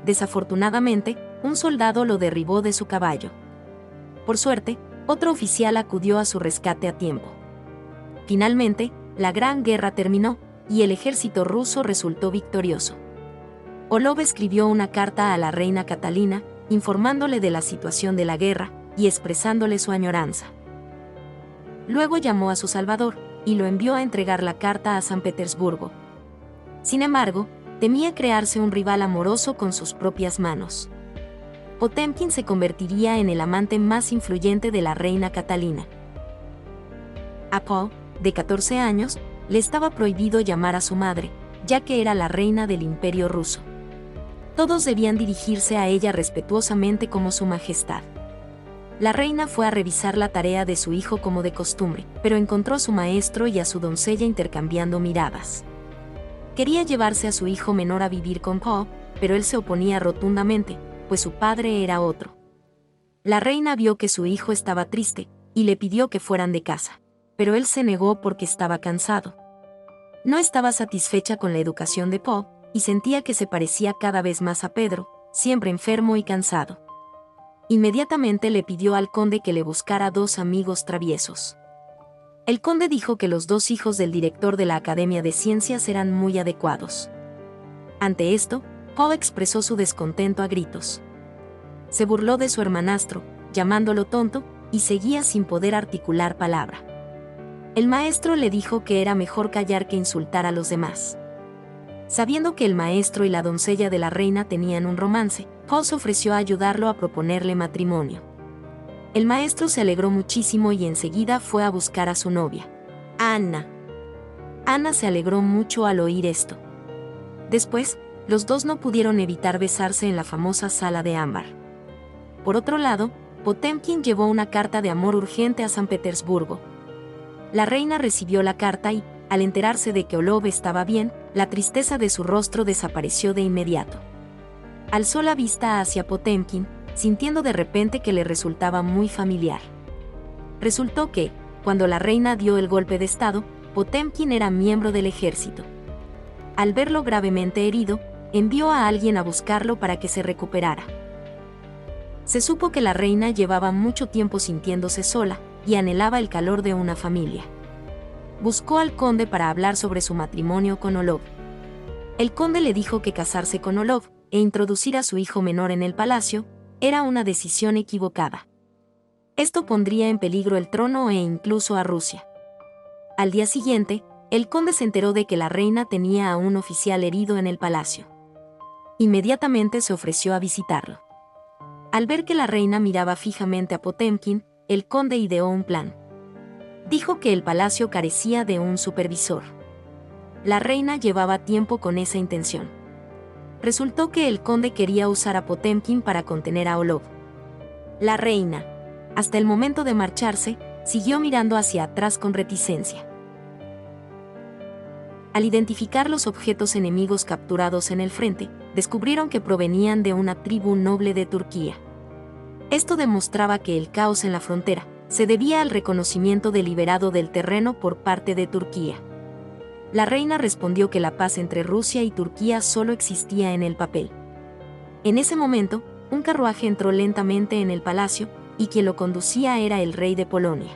Desafortunadamente, un soldado lo derribó de su caballo. Por suerte, otro oficial acudió a su rescate a tiempo. Finalmente, la gran guerra terminó, y el ejército ruso resultó victorioso. Olof escribió una carta a la reina Catalina, informándole de la situación de la guerra y expresándole su añoranza. Luego llamó a su salvador, y lo envió a entregar la carta a San Petersburgo. Sin embargo, temía crearse un rival amoroso con sus propias manos. Potemkin se convertiría en el amante más influyente de la reina Catalina. A Paul, de 14 años, le estaba prohibido llamar a su madre, ya que era la reina del Imperio ruso. Todos debían dirigirse a ella respetuosamente como su majestad. La reina fue a revisar la tarea de su hijo como de costumbre, pero encontró a su maestro y a su doncella intercambiando miradas. Quería llevarse a su hijo menor a vivir con Paul, pero él se oponía rotundamente, pues su padre era otro. La reina vio que su hijo estaba triste, y le pidió que fueran de casa, pero él se negó porque estaba cansado. No estaba satisfecha con la educación de Paul, y sentía que se parecía cada vez más a Pedro, siempre enfermo y cansado. Inmediatamente le pidió al conde que le buscara 2 amigos traviesos. El conde dijo que los 2 hijos del director de la Academia de Ciencias eran muy adecuados. Ante esto, Paul expresó su descontento a gritos. Se burló de su hermanastro, llamándolo tonto, y seguía sin poder articular palabra. El maestro le dijo que era mejor callar que insultar a los demás. Sabiendo que el maestro y la doncella de la reina tenían un romance, Paul se ofreció a ayudarlo a proponerle matrimonio. El maestro se alegró muchísimo y enseguida fue a buscar a su novia, Anna. Anna se alegró mucho al oír esto. Después, los dos no pudieron evitar besarse en la famosa sala de ámbar. Por otro lado, Potemkin llevó una carta de amor urgente a San Petersburgo. La reina recibió la carta y, al enterarse de que Olof estaba bien, la tristeza de su rostro desapareció de inmediato. Alzó la vista hacia Potemkin, sintiendo de repente que le resultaba muy familiar. Resultó que, cuando la reina dio el golpe de estado, Potemkin era miembro del ejército. Al verlo gravemente herido, envió a alguien a buscarlo para que se recuperara. Se supo que la reina llevaba mucho tiempo sintiéndose sola y anhelaba el calor de una familia. Buscó al conde para hablar sobre su matrimonio con Olof. El conde le dijo que casarse con Olof e introducir a su hijo menor en el palacio era una decisión equivocada. Esto pondría en peligro el trono e incluso a Rusia. Al día siguiente, el conde se enteró de que la reina tenía a un oficial herido en el palacio. Inmediatamente se ofreció a visitarlo. Al ver que la reina miraba fijamente a Potemkin, el conde ideó un plan. Dijo que el palacio carecía de un supervisor. La reina llevaba tiempo con esa intención. Resultó que el conde quería usar a Potemkin para contener a Orlov. La reina, hasta el momento de marcharse, siguió mirando hacia atrás con reticencia. Al identificar los objetos enemigos capturados en el frente, descubrieron que provenían de una tribu noble de Turquía. Esto demostraba que el caos en la frontera se debía al reconocimiento deliberado del terreno por parte de Turquía. La reina respondió que la paz entre Rusia y Turquía solo existía en el papel. En ese momento, un carruaje entró lentamente en el palacio, y quien lo conducía era el rey de Polonia.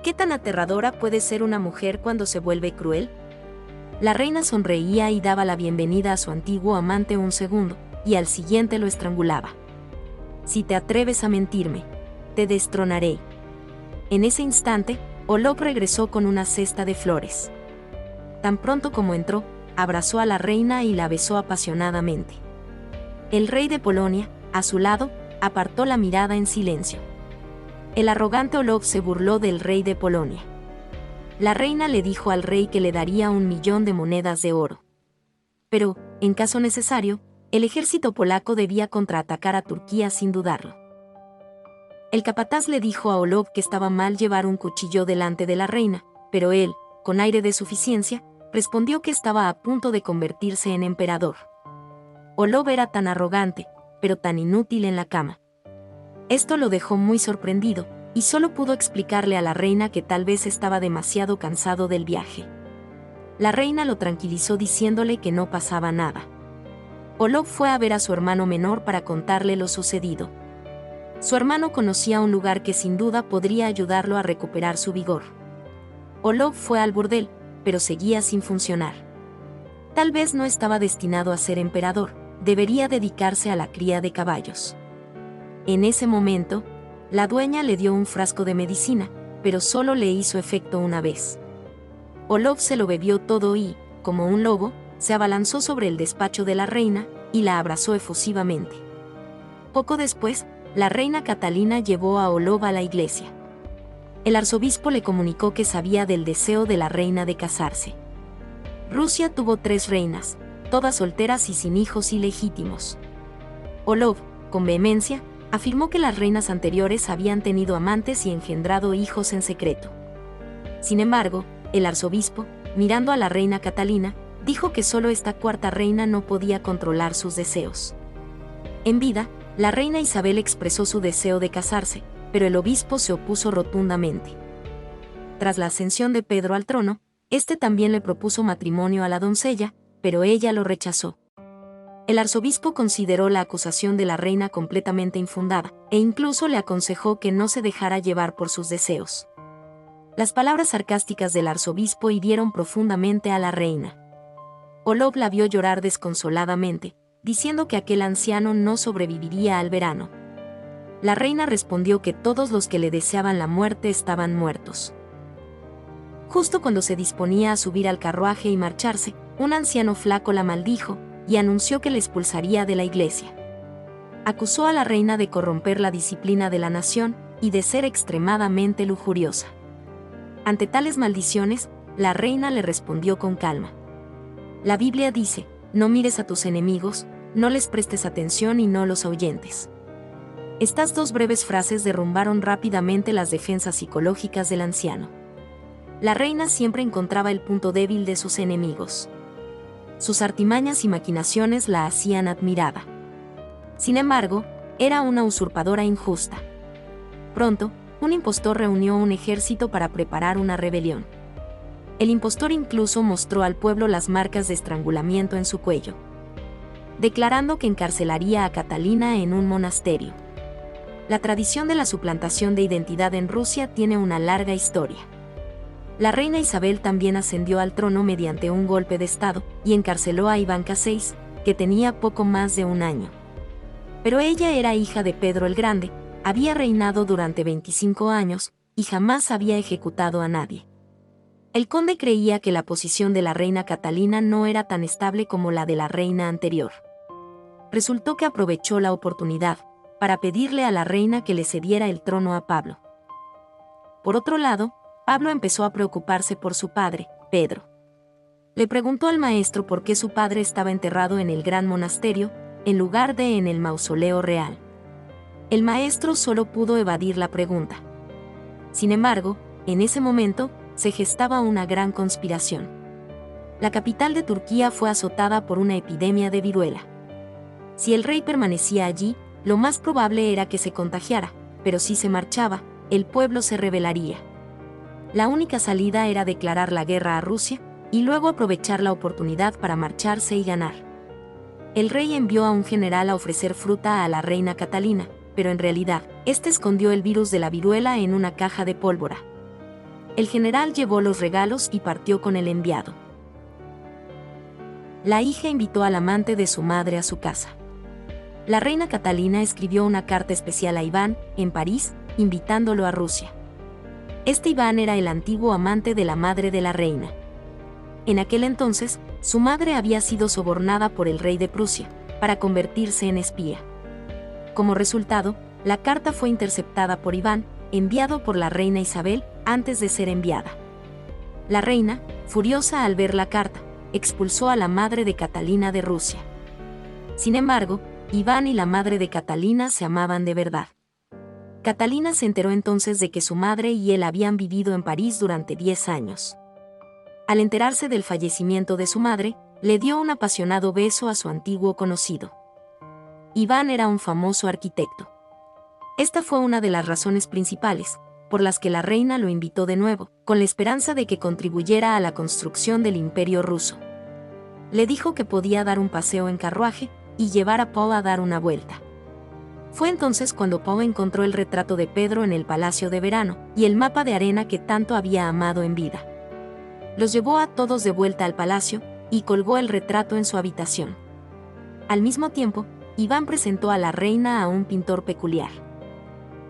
¿Qué tan aterradora puede ser una mujer cuando se vuelve cruel? La reina sonreía y daba la bienvenida a su antiguo amante un segundo, y al siguiente lo estrangulaba. Si te atreves a mentirme, te destronaré. En ese instante, Orlov regresó con una cesta de flores. Tan pronto como entró, abrazó a la reina y la besó apasionadamente. El rey de Polonia, a su lado, apartó la mirada en silencio. El arrogante Orlov se burló del rey de Polonia. La reina le dijo al rey que le daría 1.000.000 de monedas de oro. Pero, en caso necesario, el ejército polaco debía contraatacar a Turquía sin dudarlo. El capataz le dijo a Orlov que estaba mal llevar un cuchillo delante de la reina, pero él, con aire de suficiencia, respondió que estaba a punto de convertirse en emperador. Orlov era tan arrogante, pero tan inútil en la cama. Esto lo dejó muy sorprendido, y solo pudo explicarle a la reina que tal vez estaba demasiado cansado del viaje. La reina lo tranquilizó diciéndole que no pasaba nada. Orlov fue a ver a su hermano menor para contarle lo sucedido. Su hermano conocía un lugar que sin duda podría ayudarlo a recuperar su vigor. Orlov fue al burdel, pero seguía sin funcionar. Tal vez no estaba destinado a ser emperador, debería dedicarse a la cría de caballos. En ese momento, la dueña le dio un frasco de medicina, pero solo le hizo efecto una vez. Orlov se lo bebió todo y, como un lobo, se abalanzó sobre el despacho de la reina y la abrazó efusivamente. Poco después, la reina Catalina llevó a Orlov a la iglesia. El arzobispo le comunicó que sabía del deseo de la reina de casarse. Rusia tuvo 3 reinas, todas solteras y sin hijos ilegítimos. Orlov, con vehemencia, afirmó que las reinas anteriores habían tenido amantes y engendrado hijos en secreto. Sin embargo, el arzobispo, mirando a la reina Catalina, dijo que solo esta 4ª reina no podía controlar sus deseos. En vida, la reina Isabel expresó su deseo de casarse, pero el obispo se opuso rotundamente. Tras la ascensión de Pedro al trono, este también le propuso matrimonio a la doncella, pero ella lo rechazó. El arzobispo consideró la acusación de la reina completamente infundada, e incluso le aconsejó que no se dejara llevar por sus deseos. Las palabras sarcásticas del arzobispo hirieron profundamente a la reina. Orlov la vio llorar desconsoladamente, diciendo que aquel anciano no sobreviviría al verano. La reina respondió que todos los que le deseaban la muerte estaban muertos. Justo cuando se disponía a subir al carruaje y marcharse, un anciano flaco la maldijo y anunció que la expulsaría de la iglesia. Acusó a la reina de corromper la disciplina de la nación y de ser extremadamente lujuriosa. Ante tales maldiciones, la reina le respondió con calma. La Biblia dice, no mires a tus enemigos, no les prestes atención y no los ahuyentes. Estas 2 breves frases derrumbaron rápidamente las defensas psicológicas del anciano. La reina siempre encontraba el punto débil de sus enemigos. Sus artimañas y maquinaciones la hacían admirada. Sin embargo, era una usurpadora injusta. Pronto, un impostor reunió un ejército para preparar una rebelión. El impostor incluso mostró al pueblo las marcas de estrangulamiento en su cuello, declarando que encarcelaría a Catalina en un monasterio. La tradición de la suplantación de identidad en Rusia tiene una larga historia. La reina Isabel también ascendió al trono mediante un golpe de estado y encarceló a Iván VI, que tenía poco más de 1 año. Pero ella era hija de Pedro el Grande, había reinado durante 25 años y jamás había ejecutado a nadie. El conde creía que la posición de la reina Catalina no era tan estable como la de la reina anterior. Resultó que aprovechó la oportunidad para pedirle a la reina que le cediera el trono a Pablo. Por otro lado, Pablo empezó a preocuparse por su padre, Pedro. Le preguntó al maestro por qué su padre estaba enterrado en el gran monasterio, en lugar de en el mausoleo real. El maestro solo pudo evadir la pregunta. Sin embargo, en ese momento, se gestaba una gran conspiración. La capital de Turquía fue azotada por una epidemia de viruela. Si el rey permanecía allí, lo más probable era que se contagiara, pero si se marchaba, el pueblo se rebelaría. La única salida era declarar la guerra a Rusia, y luego aprovechar la oportunidad para marcharse y ganar. El rey envió a un general a ofrecer fruta a la reina Catalina, pero en realidad, este escondió el virus de la viruela en una caja de pólvora. El general llevó los regalos y partió con el enviado. La hija invitó al amante de su madre a su casa. La reina Catalina escribió una carta especial a Iván, en París, invitándolo a Rusia. Este Iván era el antiguo amante de la madre de la reina. En aquel entonces, su madre había sido sobornada por el rey de Prusia, para convertirse en espía. Como resultado, la carta fue interceptada por Iván, enviado por la reina Isabel, antes de ser enviada. La reina, furiosa al ver la carta, expulsó a la madre de Catalina de Rusia. Sin embargo, Iván y la madre de Catalina se amaban de verdad. Catalina se enteró entonces de que su madre y él habían vivido en París durante 10 años. Al enterarse del fallecimiento de su madre, le dio un apasionado beso a su antiguo conocido. Iván era un famoso arquitecto. Esta fue una de las razones principales por las que la reina lo invitó de nuevo, con la esperanza de que contribuyera a la construcción del Imperio ruso. Le dijo que podía dar un paseo en carruaje y llevar a Paul a dar una vuelta. Fue entonces cuando Paul encontró el retrato de Pedro en el Palacio de Verano y el mapa de arena que tanto había amado en vida. Los llevó a todos de vuelta al palacio y colgó el retrato en su habitación. Al mismo tiempo, Iván presentó a la reina a un pintor peculiar.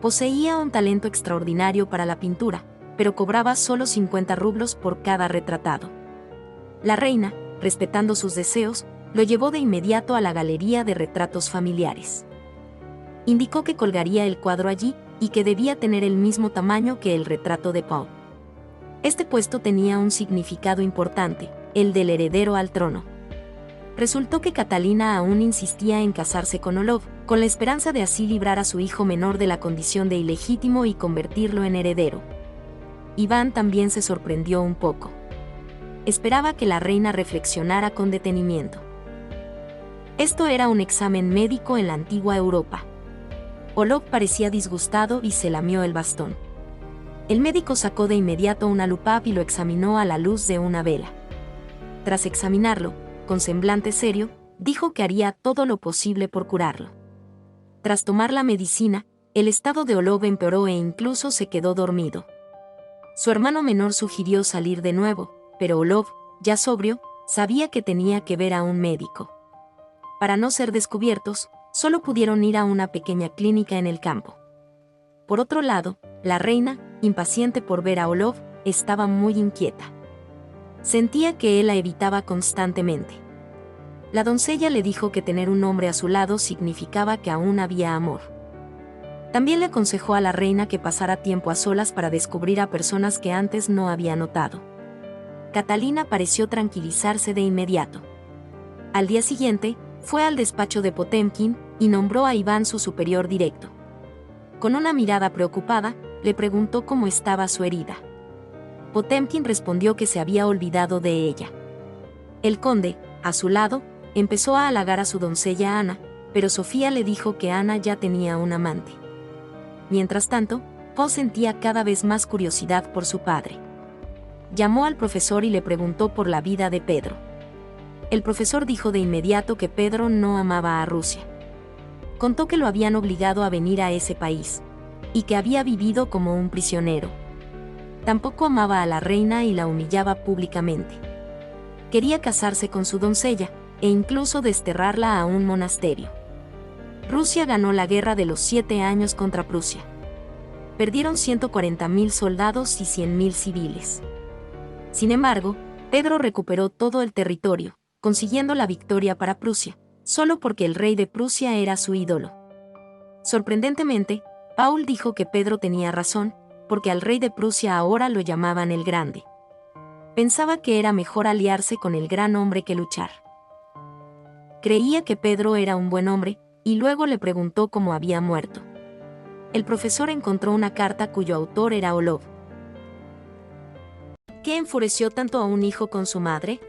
Poseía un talento extraordinario para la pintura, pero cobraba solo 50 rublos por cada retratado. La reina, respetando sus deseos, lo llevó de inmediato a la galería de retratos familiares. Indicó que colgaría el cuadro allí y que debía tener el mismo tamaño que el retrato de Paul. Este puesto tenía un significado importante, el del heredero al trono. Resultó que Catalina aún insistía en casarse con Orlov, con la esperanza de así librar a su hijo menor de la condición de ilegítimo y convertirlo en heredero. Iván también se sorprendió un poco. Esperaba que la reina reflexionara con detenimiento. Esto era un examen médico en la antigua Europa. Orlov parecía disgustado y se lamió el bastón. El médico sacó de inmediato una lupa y lo examinó a la luz de una vela. Tras examinarlo, con semblante serio, dijo que haría todo lo posible por curarlo. Tras tomar la medicina, el estado de Orlov empeoró e incluso se quedó dormido. Su hermano menor sugirió salir de nuevo, pero Orlov, ya sobrio, sabía que tenía que ver a un médico. Para no ser descubiertos, solo pudieron ir a una pequeña clínica en el campo. Por otro lado, la reina, impaciente por ver a Orlov, estaba muy inquieta. Sentía que él la evitaba constantemente. La doncella le dijo que tener un hombre a su lado significaba que aún había amor. También le aconsejó a la reina que pasara tiempo a solas para descubrir a personas que antes no había notado. Catalina pareció tranquilizarse de inmediato. Al día siguiente, fue al despacho de Potemkin y nombró a Iván su superior directo. Con una mirada preocupada, le preguntó cómo estaba su herida. Potemkin respondió que se había olvidado de ella. El conde, a su lado, empezó a halagar a su doncella Ana, pero Sofía le dijo que Ana ya tenía un amante. Mientras tanto, Paul sentía cada vez más curiosidad por su padre. Llamó al profesor y le preguntó por la vida de Pedro. El profesor dijo de inmediato que Pedro no amaba a Rusia. Contó que lo habían obligado a venir a ese país, y que había vivido como un prisionero. Tampoco amaba a la reina y la humillaba públicamente. Quería casarse con su doncella, e incluso desterrarla a un monasterio. Rusia ganó la guerra de los 7 años contra Prusia. Perdieron 140.000 soldados y 100.000 civiles. Sin embargo, Pedro recuperó todo el territorio, consiguiendo la victoria para Prusia, solo porque el rey de Prusia era su ídolo. Sorprendentemente, Paul dijo que Pedro tenía razón, porque al rey de Prusia ahora lo llamaban el Grande. Pensaba que era mejor aliarse con el gran hombre que luchar. Creía que Pedro era un buen hombre, y luego le preguntó cómo había muerto. El profesor encontró una carta cuyo autor era Olov. ¿Qué enfureció tanto a un hijo con su madre?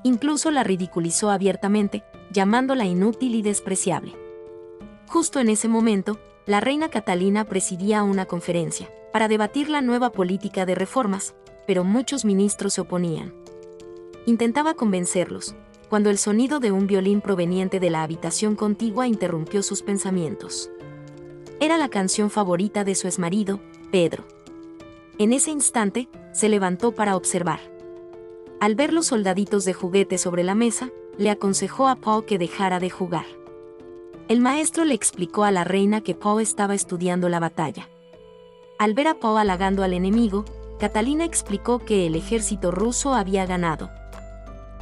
Incluso la ridiculizó abiertamente, llamándola inútil y despreciable. Justo en ese momento, la reina Catalina presidía una conferencia para debatir la nueva política de reformas, pero muchos ministros se oponían. Intentaba convencerlos, cuando el sonido de un violín proveniente de la habitación contigua interrumpió sus pensamientos. Era la canción favorita de su exmarido, Pedro. En ese instante, se levantó para observar. Al ver los soldaditos de juguete sobre la mesa, le aconsejó a Paul que dejara de jugar. El maestro le explicó a la reina que Paul estaba estudiando la batalla. Al ver a Paul halagando al enemigo, Catalina explicó que el ejército ruso había ganado.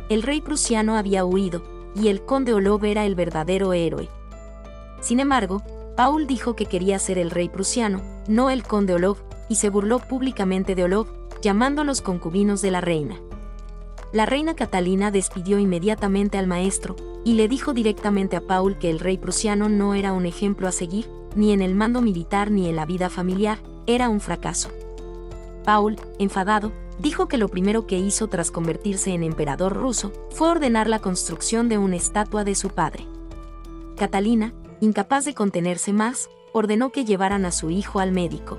El rey prusiano había huido, y el conde Olov era el verdadero héroe. Sin embargo, Paul dijo que quería ser el rey prusiano, no el conde Olov, y se burló públicamente de Olov, llamando a los concubinos de la reina. La reina Catalina despidió inmediatamente al maestro, y le dijo directamente a Paul que el rey prusiano no era un ejemplo a seguir, ni en el mando militar ni en la vida familiar, era un fracaso. Paul, enfadado, dijo que lo primero que hizo tras convertirse en emperador ruso fue ordenar la construcción de una estatua de su padre. Catalina, incapaz de contenerse más, ordenó que llevaran a su hijo al médico.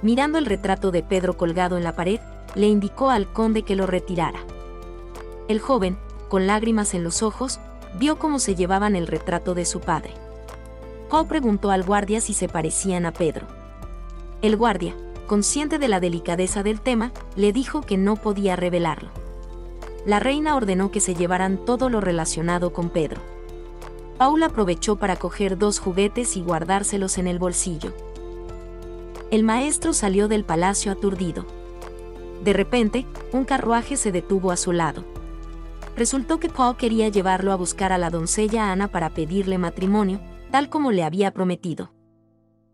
Mirando el retrato de Pedro colgado en la pared, le indicó al conde que lo retirara. El joven, con lágrimas en los ojos, vio cómo se llevaban el retrato de su padre. Paul preguntó al guardia si se parecían a Pedro. El guardia, consciente de la delicadeza del tema, le dijo que no podía revelarlo. La reina ordenó que se llevaran todo lo relacionado con Pedro. Paul aprovechó para coger 2 juguetes y guardárselos en el bolsillo. El maestro salió del palacio aturdido. De repente, un carruaje se detuvo a su lado. Resultó que Paul quería llevarlo a buscar a la doncella Ana para pedirle matrimonio, tal como le había prometido.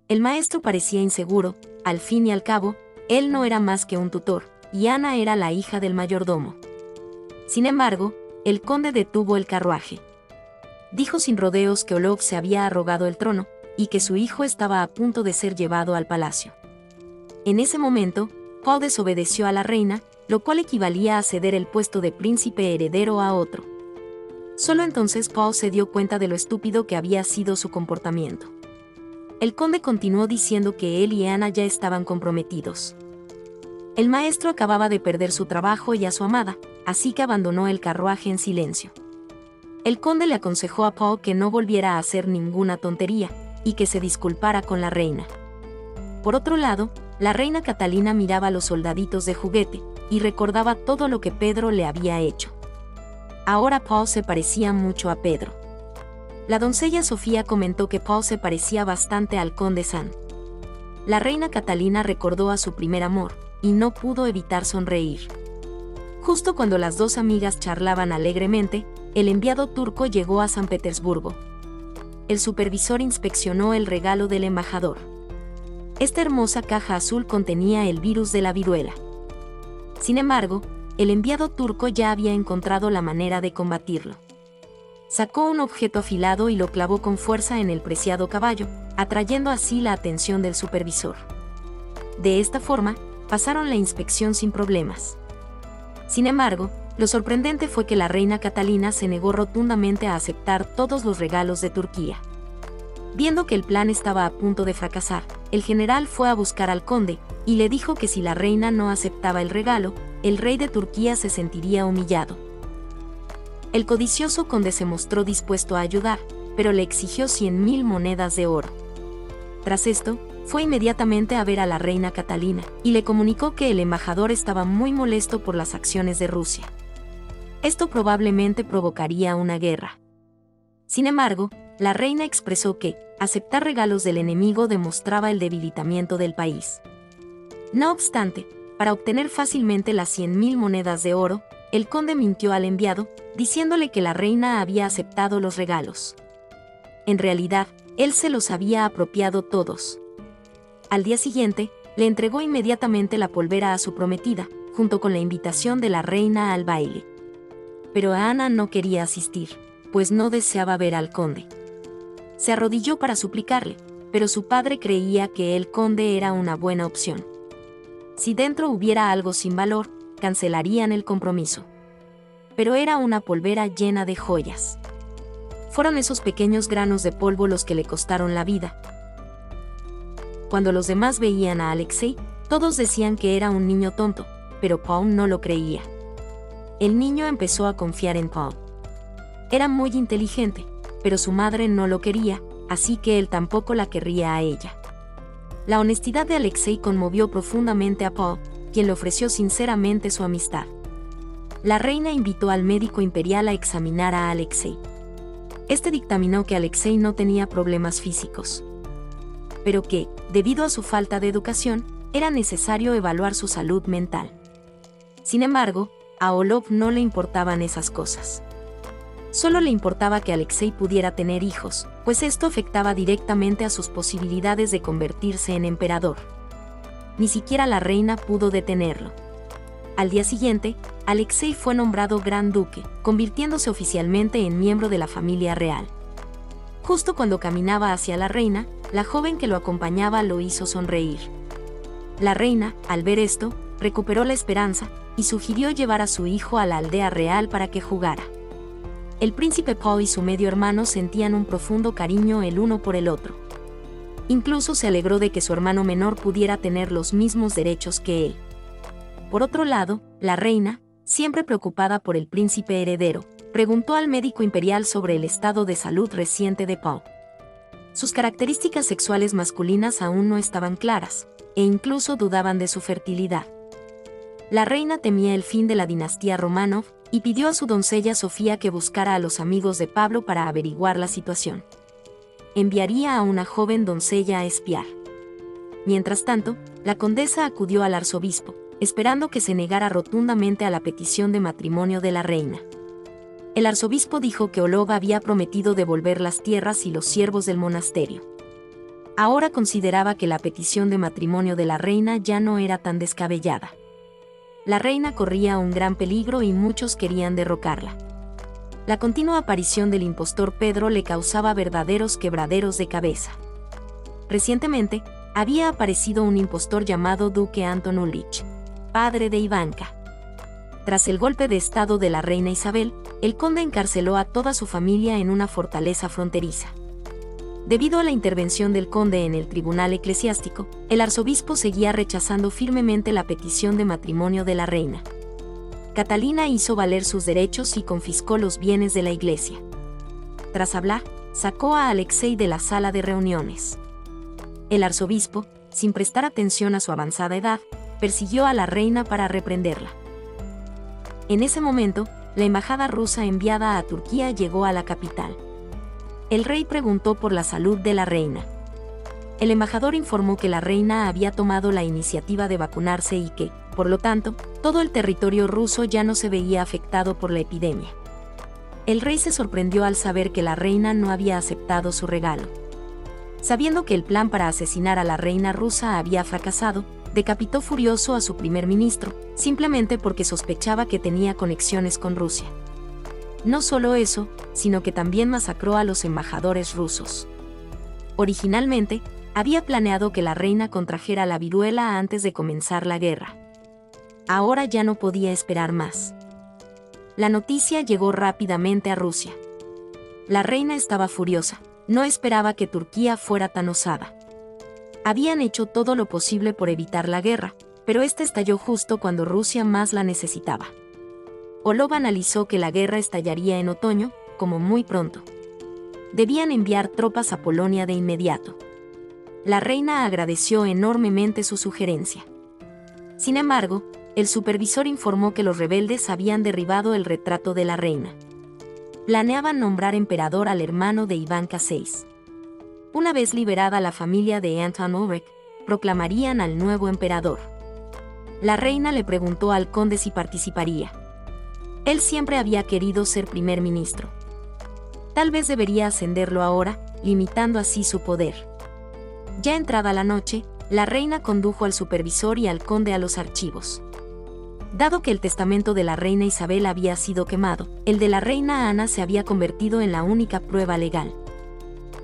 El maestro parecía inseguro, al fin y al cabo, él no era más que un tutor, y Ana era la hija del mayordomo. Sin embargo, el conde detuvo el carruaje. Dijo sin rodeos que Olov se había arrogado el trono, y que su hijo estaba a punto de ser llevado al palacio. En ese momento, Paul desobedeció a la reina, lo cual equivalía a ceder el puesto de príncipe heredero a otro. Solo entonces Paul se dio cuenta de lo estúpido que había sido su comportamiento. El conde continuó diciendo que él y Ana ya estaban comprometidos. El maestro acababa de perder su trabajo y a su amada, así que abandonó el carruaje en silencio. El conde le aconsejó a Paul que no volviera a hacer ninguna tontería, y que se disculpara con la reina. Por otro lado, la reina Catalina miraba a los soldaditos de juguete, y recordaba todo lo que Pedro le había hecho. Ahora Paul se parecía mucho a Pedro. La doncella Sofía comentó que Paul se parecía bastante al conde San. La reina Catalina recordó a su primer amor, y no pudo evitar sonreír. Justo cuando las 2 amigas charlaban alegremente, el enviado turco llegó a San Petersburgo. El supervisor inspeccionó el regalo del embajador. Esta hermosa caja azul contenía el virus de la viruela. Sin embargo, el enviado turco ya había encontrado la manera de combatirlo. Sacó un objeto afilado y lo clavó con fuerza en el preciado caballo, atrayendo así la atención del supervisor. De esta forma, pasaron la inspección sin problemas. Sin embargo, lo sorprendente fue que la reina Catalina se negó rotundamente a aceptar todos los regalos de Turquía. Viendo que el plan estaba a punto de fracasar, el general fue a buscar al conde, y le dijo que si la reina no aceptaba el regalo, el rey de Turquía se sentiría humillado. El codicioso conde se mostró dispuesto a ayudar, pero le exigió 100.000 monedas de oro. Tras esto, fue inmediatamente a ver a la reina Catalina, y le comunicó que el embajador estaba muy molesto por las acciones de Rusia. Esto probablemente provocaría una guerra. Sin embargo, la reina expresó que aceptar regalos del enemigo demostraba el debilitamiento del país. No obstante, Para obtener fácilmente las 100.000 monedas de oro, el conde mintió al enviado, diciéndole que la reina había aceptado los regalos. En realidad, él se los había apropiado todos. Al día siguiente, le entregó inmediatamente la polvera a su prometida, junto con la invitación de la reina al baile. Pero Ana no quería asistir, pues no deseaba ver al conde. Se arrodilló para suplicarle, pero su padre creía que el conde era una buena opción. Si dentro hubiera algo sin valor, cancelarían el compromiso. Pero era una polvera llena de joyas. Fueron esos pequeños granos de polvo los que le costaron la vida. Cuando los demás veían a Alexei, todos decían que era un niño tonto, pero Paul no lo creía. El niño empezó a confiar en Paul. Era muy inteligente, pero su madre no lo quería, así que él tampoco la querría a ella. La honestidad de Alexei conmovió profundamente a Paul, quien le ofreció sinceramente su amistad. La reina invitó al médico imperial a examinar a Alexei. Este dictaminó que Alexei no tenía problemas físicos, pero que, debido a su falta de educación, era necesario evaluar su salud mental. Sin embargo, a Orlov no le importaban esas cosas. Solo le importaba que Alexei pudiera tener hijos, pues esto afectaba directamente a sus posibilidades de convertirse en emperador. Ni siquiera la reina pudo detenerlo. Al día siguiente, Alexei fue nombrado Gran Duque, convirtiéndose oficialmente en miembro de la familia real. Justo cuando caminaba hacia la reina, la joven que lo acompañaba lo hizo sonreír. La reina, al ver esto, recuperó la esperanza y sugirió llevar a su hijo a la aldea real para que jugara. El príncipe Paul y su medio hermano sentían un profundo cariño el uno por el otro. Incluso se alegró de que su hermano menor pudiera tener los mismos derechos que él. Por otro lado, la reina, siempre preocupada por el príncipe heredero, preguntó al médico imperial sobre el estado de salud reciente de Paul. Sus características sexuales masculinas aún no estaban claras, e incluso dudaban de su fertilidad. La reina temía el fin de la dinastía Romanov y pidió a su doncella Sofía que buscara a los amigos de Pablo para averiguar la situación. Enviaría a una joven doncella a espiar. Mientras tanto, la condesa acudió al arzobispo, esperando que se negara rotundamente a la petición de matrimonio de la reina. El arzobispo dijo que Orlov había prometido devolver las tierras y los siervos del monasterio. Ahora consideraba que la petición de matrimonio de la reina ya no era tan descabellada. La reina corría un gran peligro y muchos querían derrocarla. La continua aparición del impostor Pedro le causaba verdaderos quebraderos de cabeza. Recientemente, había aparecido un impostor llamado Duque Anton Ulrich, padre de Ivanka. Tras el golpe de estado de la reina Isabel, el conde encarceló a toda su familia en una fortaleza fronteriza. Debido a la intervención del conde en el tribunal eclesiástico, el arzobispo seguía rechazando firmemente la petición de matrimonio de la reina. Catalina hizo valer sus derechos y confiscó los bienes de la iglesia. Tras hablar, sacó a Alexei de la sala de reuniones. El arzobispo, sin prestar atención a su avanzada edad, persiguió a la reina para reprenderla. En ese momento, la embajada rusa enviada a Turquía llegó a la capital. El rey preguntó por la salud de la reina. El embajador informó que la reina había tomado la iniciativa de vacunarse y que, por lo tanto, todo el territorio ruso ya no se veía afectado por la epidemia. El rey se sorprendió al saber que la reina no había aceptado su regalo. Sabiendo que el plan para asesinar a la reina rusa había fracasado, decapitó furioso a su primer ministro, simplemente porque sospechaba que tenía conexiones con Rusia. No solo eso, sino que también masacró a los embajadores rusos. Originalmente, había planeado que la reina contrajera la viruela antes de comenzar la guerra. Ahora ya no podía esperar más. La noticia llegó rápidamente a Rusia. La reina estaba furiosa, no esperaba que Turquía fuera tan osada. Habían hecho todo lo posible por evitar la guerra, pero esta estalló justo cuando Rusia más la necesitaba. Orlov analizó que la guerra estallaría en otoño, como muy pronto. Debían enviar tropas a Polonia de inmediato. La reina agradeció enormemente su sugerencia. Sin embargo, el supervisor informó que los rebeldes habían derribado el retrato de la reina. Planeaban nombrar emperador al hermano de Ivanka VI. Una vez liberada la familia de Anton Ulrich, proclamarían al nuevo emperador. la reina le preguntó al conde si participaría. Él siempre había querido ser primer ministro. Tal vez debería ascenderlo ahora, limitando así su poder. Ya entrada la noche, la reina condujo al supervisor y al conde a los archivos. Dado que el testamento de la reina Isabel había sido quemado, el de la reina Ana se había convertido en la única prueba legal.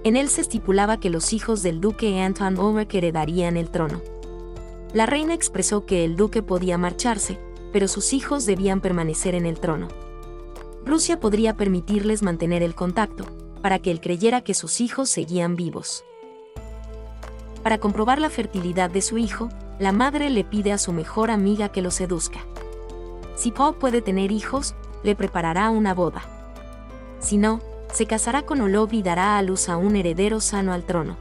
En él se estipulaba que los hijos del duque Antoine Aumerk heredarían el trono. La reina expresó que el duque podía marcharse, pero sus hijos debían permanecer en el trono. Rusia podría permitirles mantener el contacto, para que él creyera que sus hijos seguían vivos. Para comprobar la fertilidad de su hijo, la madre le pide a su mejor amiga que lo seduzca. Si Paul puede tener hijos, le preparará una boda. Si no, se casará con Olov y dará a luz a un heredero sano al trono.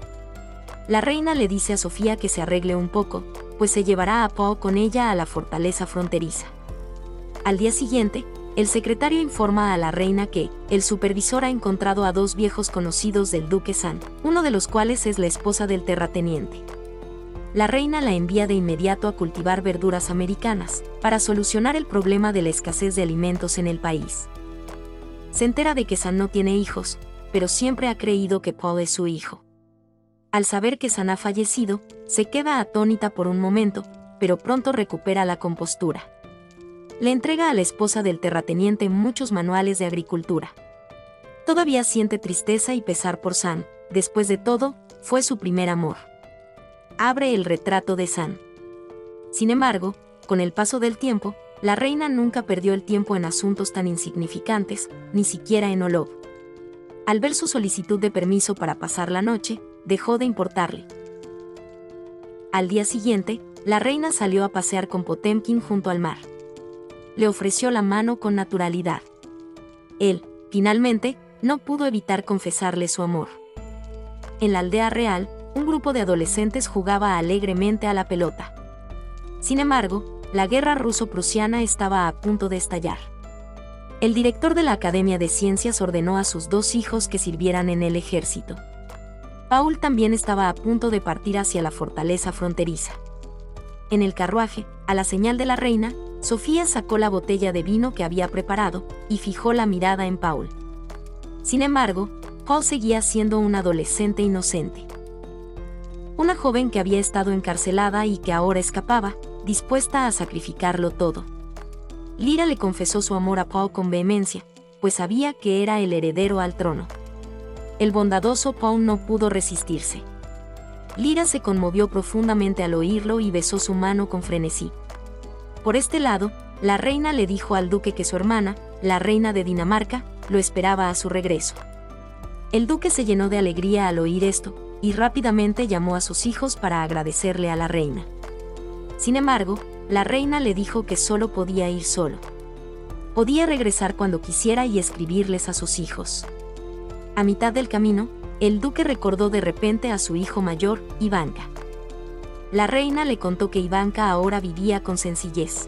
La reina le dice a Sofía que se arregle un poco, pues se llevará a Paul con ella a la fortaleza fronteriza. Al día siguiente, el secretario informa a la reina que el supervisor ha encontrado a 2 viejos conocidos del duque San, uno de los cuales es la esposa del terrateniente. La reina la envía de inmediato a cultivar verduras americanas, para solucionar el problema de la escasez de alimentos en el país. Se entera de que San no tiene hijos, pero siempre ha creído que Paul es su hijo. Al saber que San ha fallecido, se queda atónita por un momento, pero pronto recupera la compostura. Le entrega a la esposa del terrateniente muchos manuales de agricultura. Todavía siente tristeza y pesar por San, después de todo, fue su primer amor. Abre el retrato de San. Sin embargo, con el paso del tiempo, la reina nunca perdió el tiempo en asuntos tan insignificantes, ni siquiera en Olov. Al ver su solicitud de permiso para pasar la noche, dejó de importarle. Al día siguiente, la reina salió a pasear con Potemkin junto al mar. Le ofreció la mano con naturalidad. Él, finalmente, no pudo evitar confesarle su amor. En la aldea real, un grupo de adolescentes jugaba alegremente a la pelota. Sin embargo, la guerra ruso-prusiana estaba a punto de estallar. El director de la Academia de Ciencias ordenó a sus 2 hijos que sirvieran en el ejército. Paul también estaba a punto de partir hacia la fortaleza fronteriza. En el carruaje, a la señal de la reina, Sofía sacó la botella de vino que había preparado y fijó la mirada en Paul. Sin embargo, Paul seguía siendo un adolescente inocente. Una joven que había estado encarcelada y que ahora escapaba, dispuesta a sacrificarlo todo. Lyra le confesó su amor a Paul con vehemencia, pues sabía que era el heredero al trono. El bondadoso Paul no pudo resistirse. Lyra se conmovió profundamente al oírlo y besó su mano con frenesí. Por este lado, la reina le dijo al duque que su hermana, la reina de Dinamarca, lo esperaba a su regreso. El duque se llenó de alegría al oír esto, y rápidamente llamó a sus hijos para agradecerle a la reina. Sin embargo, la reina le dijo que solo podía ir solo. Podía regresar cuando quisiera y escribirles a sus hijos. A mitad del camino, el duque recordó de repente a su hijo mayor, Ivanka. La reina le contó que Ivanka ahora vivía con sencillez.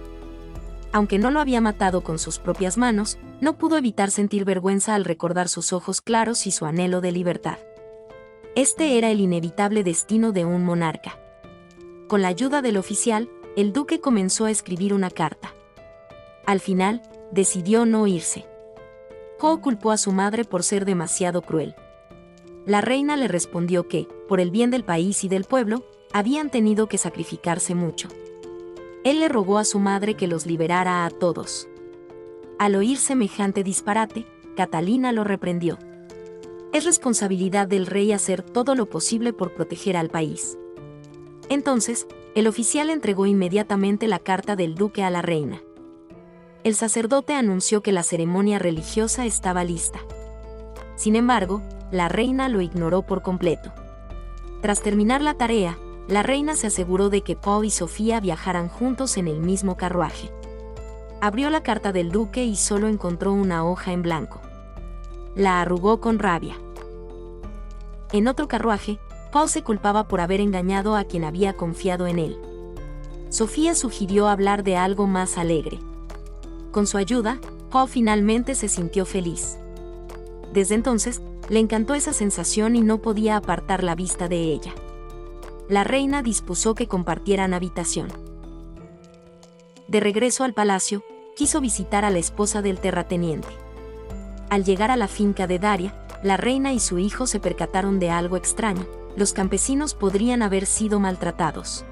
Aunque no lo había matado con sus propias manos, no pudo evitar sentir vergüenza al recordar sus ojos claros y su anhelo de libertad. Este era el inevitable destino de un monarca. Con la ayuda del oficial, el duque comenzó a escribir una carta. Al final, decidió no irse. Paul culpó a su madre por ser demasiado cruel. La reina le respondió que, por el bien del país y del pueblo, habían tenido que sacrificarse mucho. Él le rogó a su madre que los liberara a todos. Al oír semejante disparate, Catalina lo reprendió. Es responsabilidad del rey hacer todo lo posible por proteger al país. Entonces, el oficial entregó inmediatamente la carta del duque a la reina. El sacerdote anunció que la ceremonia religiosa estaba lista. Sin embargo, la reina lo ignoró por completo. Tras terminar la tarea, la reina se aseguró de que Paul y Sofía viajaran juntos en el mismo carruaje. Abrió la carta del duque y solo encontró una hoja en blanco. La arrugó con rabia. En otro carruaje, Paul se culpaba por haber engañado a quien había confiado en él. Sofía sugirió hablar de algo más alegre. Con su ayuda, Paul finalmente se sintió feliz. Desde entonces, le encantó esa sensación y no podía apartar la vista de ella. La reina dispuso que compartieran habitación. de regreso al palacio, quiso visitar a la esposa del terrateniente. Al llegar a la finca de Daria, la reina y su hijo se percataron de algo extraño: los campesinos podrían haber sido maltratados.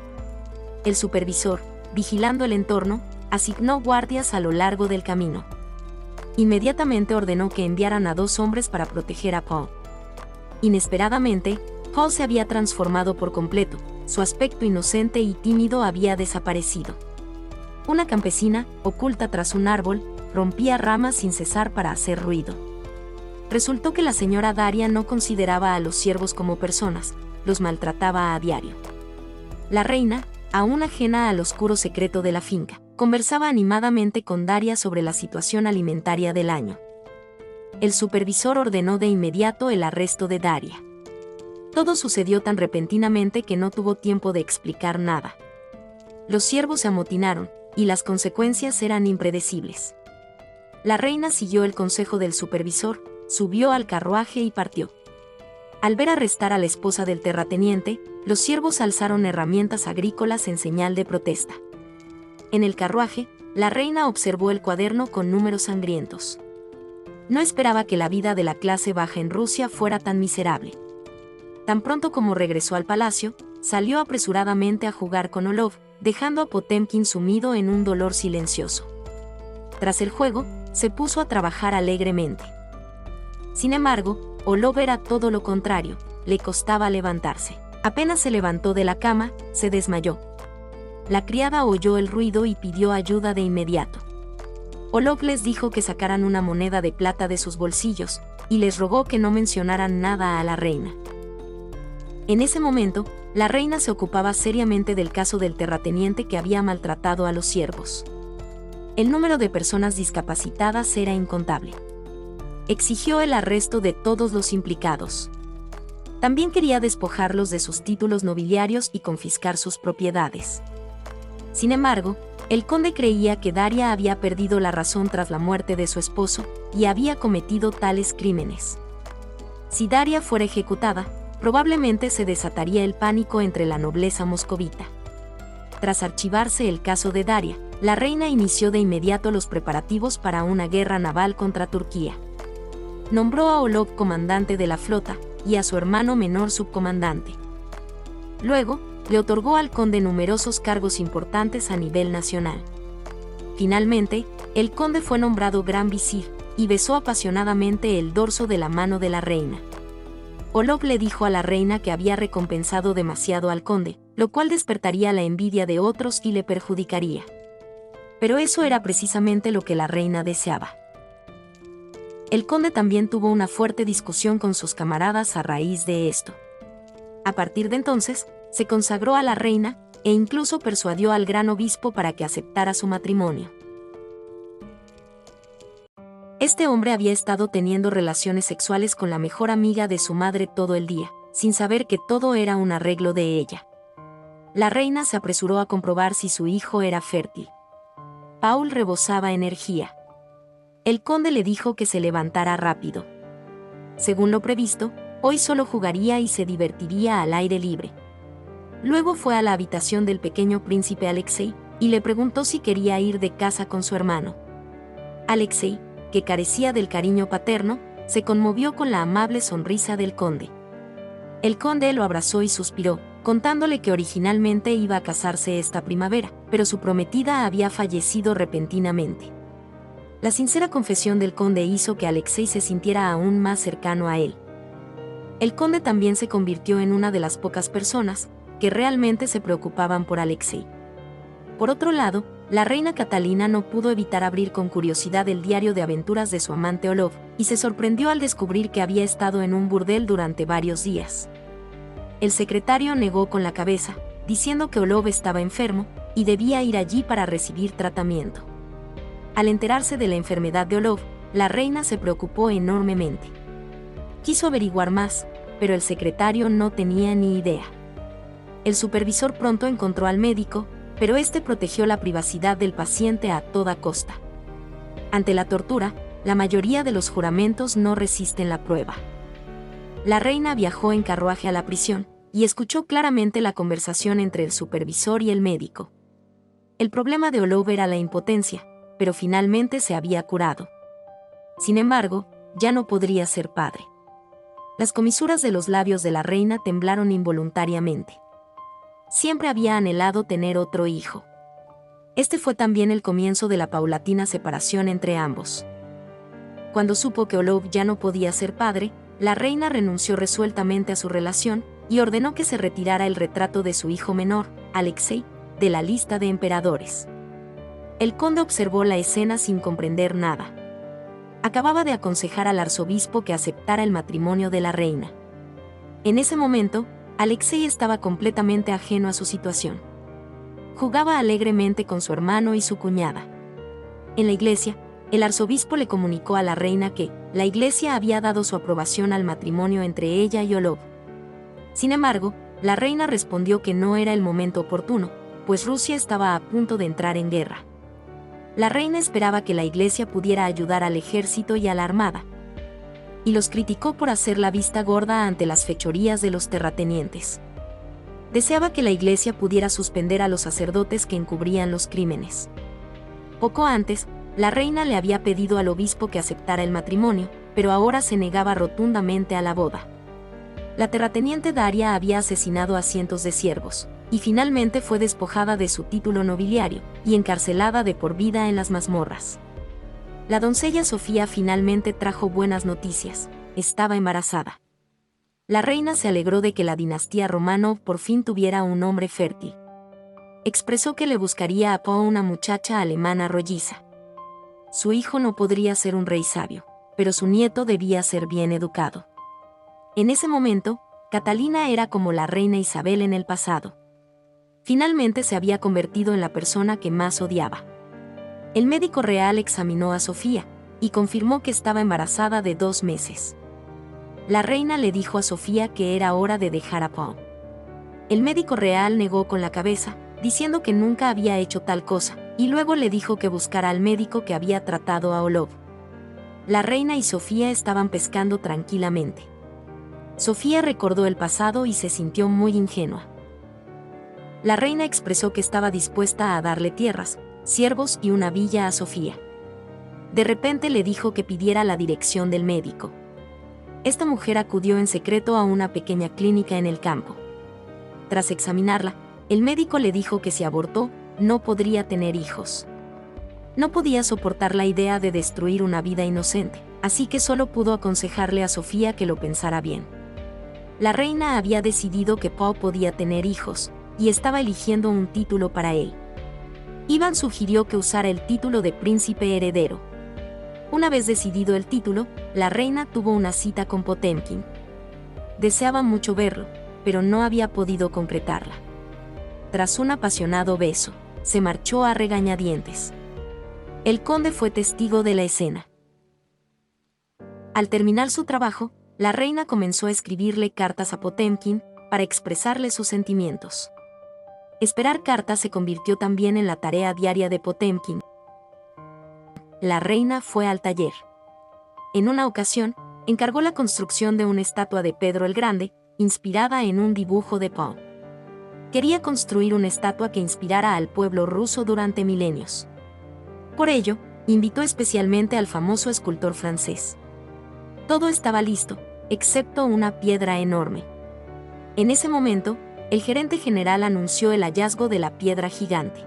El supervisor, vigilando el entorno, asignó guardias a lo largo del camino. Inmediatamente ordenó que enviaran a 2 hombres para proteger a Paul. Inesperadamente, Paul se había transformado por completo, su aspecto inocente y tímido había desaparecido. Una campesina, oculta tras un árbol, rompía ramas sin cesar para hacer ruido. Resultó que la señora Daria no consideraba a los siervos como personas, los maltrataba a diario. La reina, aún ajena al oscuro secreto de la finca, conversaba animadamente con Daria sobre la situación alimentaria del año. El supervisor ordenó de inmediato el arresto de Daria. Todo sucedió tan repentinamente que no tuvo tiempo de explicar nada. Los siervos se amotinaron, y las consecuencias eran impredecibles. La reina siguió el consejo del supervisor, subió al carruaje y partió. Al ver arrestar a la esposa del terrateniente, los siervos alzaron herramientas agrícolas en señal de protesta. En el carruaje, la reina observó el cuaderno con números sangrientos. No esperaba que la vida de la clase baja en Rusia fuera tan miserable. Tan pronto como regresó al palacio, salió apresuradamente a jugar con Olov, dejando a Potemkin sumido en un dolor silencioso. Tras el juego, se puso a trabajar alegremente. Sin embargo, Olov era todo lo contrario, le costaba levantarse. Apenas se levantó de la cama, se desmayó. La criada oyó el ruido y pidió ayuda de inmediato. Olov les dijo que sacaran una moneda de plata de sus bolsillos, y les rogó que no mencionaran nada a la reina. En ese momento, la reina se ocupaba seriamente del caso del terrateniente que había maltratado a los siervos. El número de personas discapacitadas era incontable. Exigió el arresto de todos los implicados. También quería despojarlos de sus títulos nobiliarios y confiscar sus propiedades. Sin embargo, el conde creía que Daria había perdido la razón tras la muerte de su esposo y había cometido tales crímenes. Si Daria fuera ejecutada, probablemente se desataría el pánico entre la nobleza moscovita. Tras archivarse el caso de Daria, la reina inició de inmediato los preparativos para una guerra naval contra Turquía. Nombró a Olov comandante de la flota y a su hermano menor subcomandante. Luego, le otorgó al conde numerosos cargos importantes a nivel nacional. Finalmente, el conde fue nombrado gran visir y besó apasionadamente el dorso de la mano de la reina. Olov le dijo a la reina que había recompensado demasiado al conde, lo cual despertaría la envidia de otros y le perjudicaría. Pero eso era precisamente lo que la reina deseaba. El conde también tuvo una fuerte discusión con sus camaradas a raíz de esto. A partir de entonces, se consagró a la reina, e incluso persuadió al gran obispo para que aceptara su matrimonio. Este hombre había estado teniendo relaciones sexuales con la mejor amiga de su madre todo el día, sin saber que todo era un arreglo de ella. La reina se apresuró a comprobar si su hijo era fértil. Paul rebosaba energía. El conde le dijo que se levantara rápido. Según lo previsto, hoy solo jugaría y se divertiría al aire libre. Luego fue a la habitación del pequeño príncipe Alexei y le preguntó si quería ir de casa con su hermano. Alexei, que carecía del cariño paterno, se conmovió con la amable sonrisa del conde. El conde lo abrazó y suspiró, contándole que originalmente iba a casarse esta primavera, pero su prometida había fallecido repentinamente. La sincera confesión del conde hizo que Alexei se sintiera aún más cercano a él. El conde también se convirtió en una de las pocas personas que realmente se preocupaban por Alexei. Por otro lado, la reina Catalina no pudo evitar abrir con curiosidad el diario de aventuras de su amante Olov, y se sorprendió al descubrir que había estado en un burdel durante varios días. El secretario negó con la cabeza, diciendo que Olov estaba enfermo y debía ir allí para recibir tratamiento. Al enterarse de la enfermedad de Olov, la reina se preocupó enormemente. Quiso averiguar más, pero el secretario no tenía ni idea. El supervisor pronto encontró al médico, pero este protegió la privacidad del paciente a toda costa. Ante la tortura, la mayoría de los juramentos no resisten la prueba. La reina viajó en carruaje a la prisión y escuchó claramente la conversación entre el supervisor y el médico. El problema de Olof era la impotencia, pero finalmente se había curado. Sin embargo, ya no podría ser padre. Las comisuras de los labios de la reina temblaron involuntariamente. Siempre había anhelado tener otro hijo. Este fue también el comienzo de la paulatina separación entre ambos. Cuando supo que Olof ya no podía ser padre, la reina renunció resueltamente a su relación y ordenó que se retirara el retrato de su hijo menor, Alexei, de la lista de emperadores. El conde observó la escena sin comprender nada. Acababa de aconsejar al arzobispo que aceptara el matrimonio de la reina. En ese momento, Alexei estaba completamente ajeno a su situación. Jugaba alegremente con su hermano y su cuñada. En la iglesia, el arzobispo le comunicó a la reina que la iglesia había dado su aprobación al matrimonio entre ella y Olof. Sin embargo, la reina respondió que no era el momento oportuno, pues Rusia estaba a punto de entrar en guerra. La reina esperaba que la iglesia pudiera ayudar al ejército y a la armada, y los criticó por hacer la vista gorda ante las fechorías de los terratenientes. Deseaba que la iglesia pudiera suspender a los sacerdotes que encubrían los crímenes. Poco antes, la reina le había pedido al obispo que aceptara el matrimonio, pero ahora se negaba rotundamente a la boda. La terrateniente Daria había asesinado a cientos de siervos, y finalmente fue despojada de su título nobiliario y encarcelada de por vida en las mazmorras. La doncella Sofía finalmente trajo buenas noticias: estaba embarazada. La reina se alegró de que la dinastía Románov por fin tuviera un hombre fértil. Expresó que le buscaría a Poe una muchacha alemana rolliza. Su hijo no podría ser un rey sabio, pero su nieto debía ser bien educado. En ese momento, Catalina era como la reina Isabel en el pasado. Finalmente se había convertido en la persona que más odiaba. El médico real examinó a Sofía y confirmó que estaba embarazada de 2 meses. La reina le dijo a Sofía que era hora de dejar a Poe. El médico real negó con la cabeza, diciendo que nunca había hecho tal cosa, y luego le dijo que buscara al médico que había tratado a Olof. La reina y Sofía estaban pescando tranquilamente. Sofía recordó el pasado y se sintió muy ingenua. La reina expresó que estaba dispuesta a darle tierras, siervos y una villa a Sofía. De repente le dijo que pidiera la dirección del médico. Esta mujer acudió en secreto a una pequeña clínica en el campo. Tras examinarla, el médico le dijo que si abortó, no podría tener hijos. No podía soportar la idea de destruir una vida inocente, así que solo pudo aconsejarle a Sofía que lo pensara bien. La reina había decidido que Poe podía tener hijos, y estaba eligiendo un título para él. Iván sugirió que usara el título de príncipe heredero. Una vez decidido el título, la reina tuvo una cita con Potemkin. Deseaba mucho verlo, pero no había podido concretarla. Tras un apasionado beso, se marchó a regañadientes. El conde fue testigo de la escena. Al terminar su trabajo, la reina comenzó a escribirle cartas a Potemkin para expresarle sus sentimientos. Esperar cartas se convirtió también en la tarea diaria de Potemkin. La reina fue al taller. En una ocasión, encargó la construcción de una estatua de Pedro el Grande, inspirada en un dibujo de Poe. Quería construir una estatua que inspirara al pueblo ruso durante milenios. Por ello, invitó especialmente al famoso escultor francés. Todo estaba listo, excepto una piedra enorme. En ese momento, el gerente general anunció el hallazgo de la piedra gigante.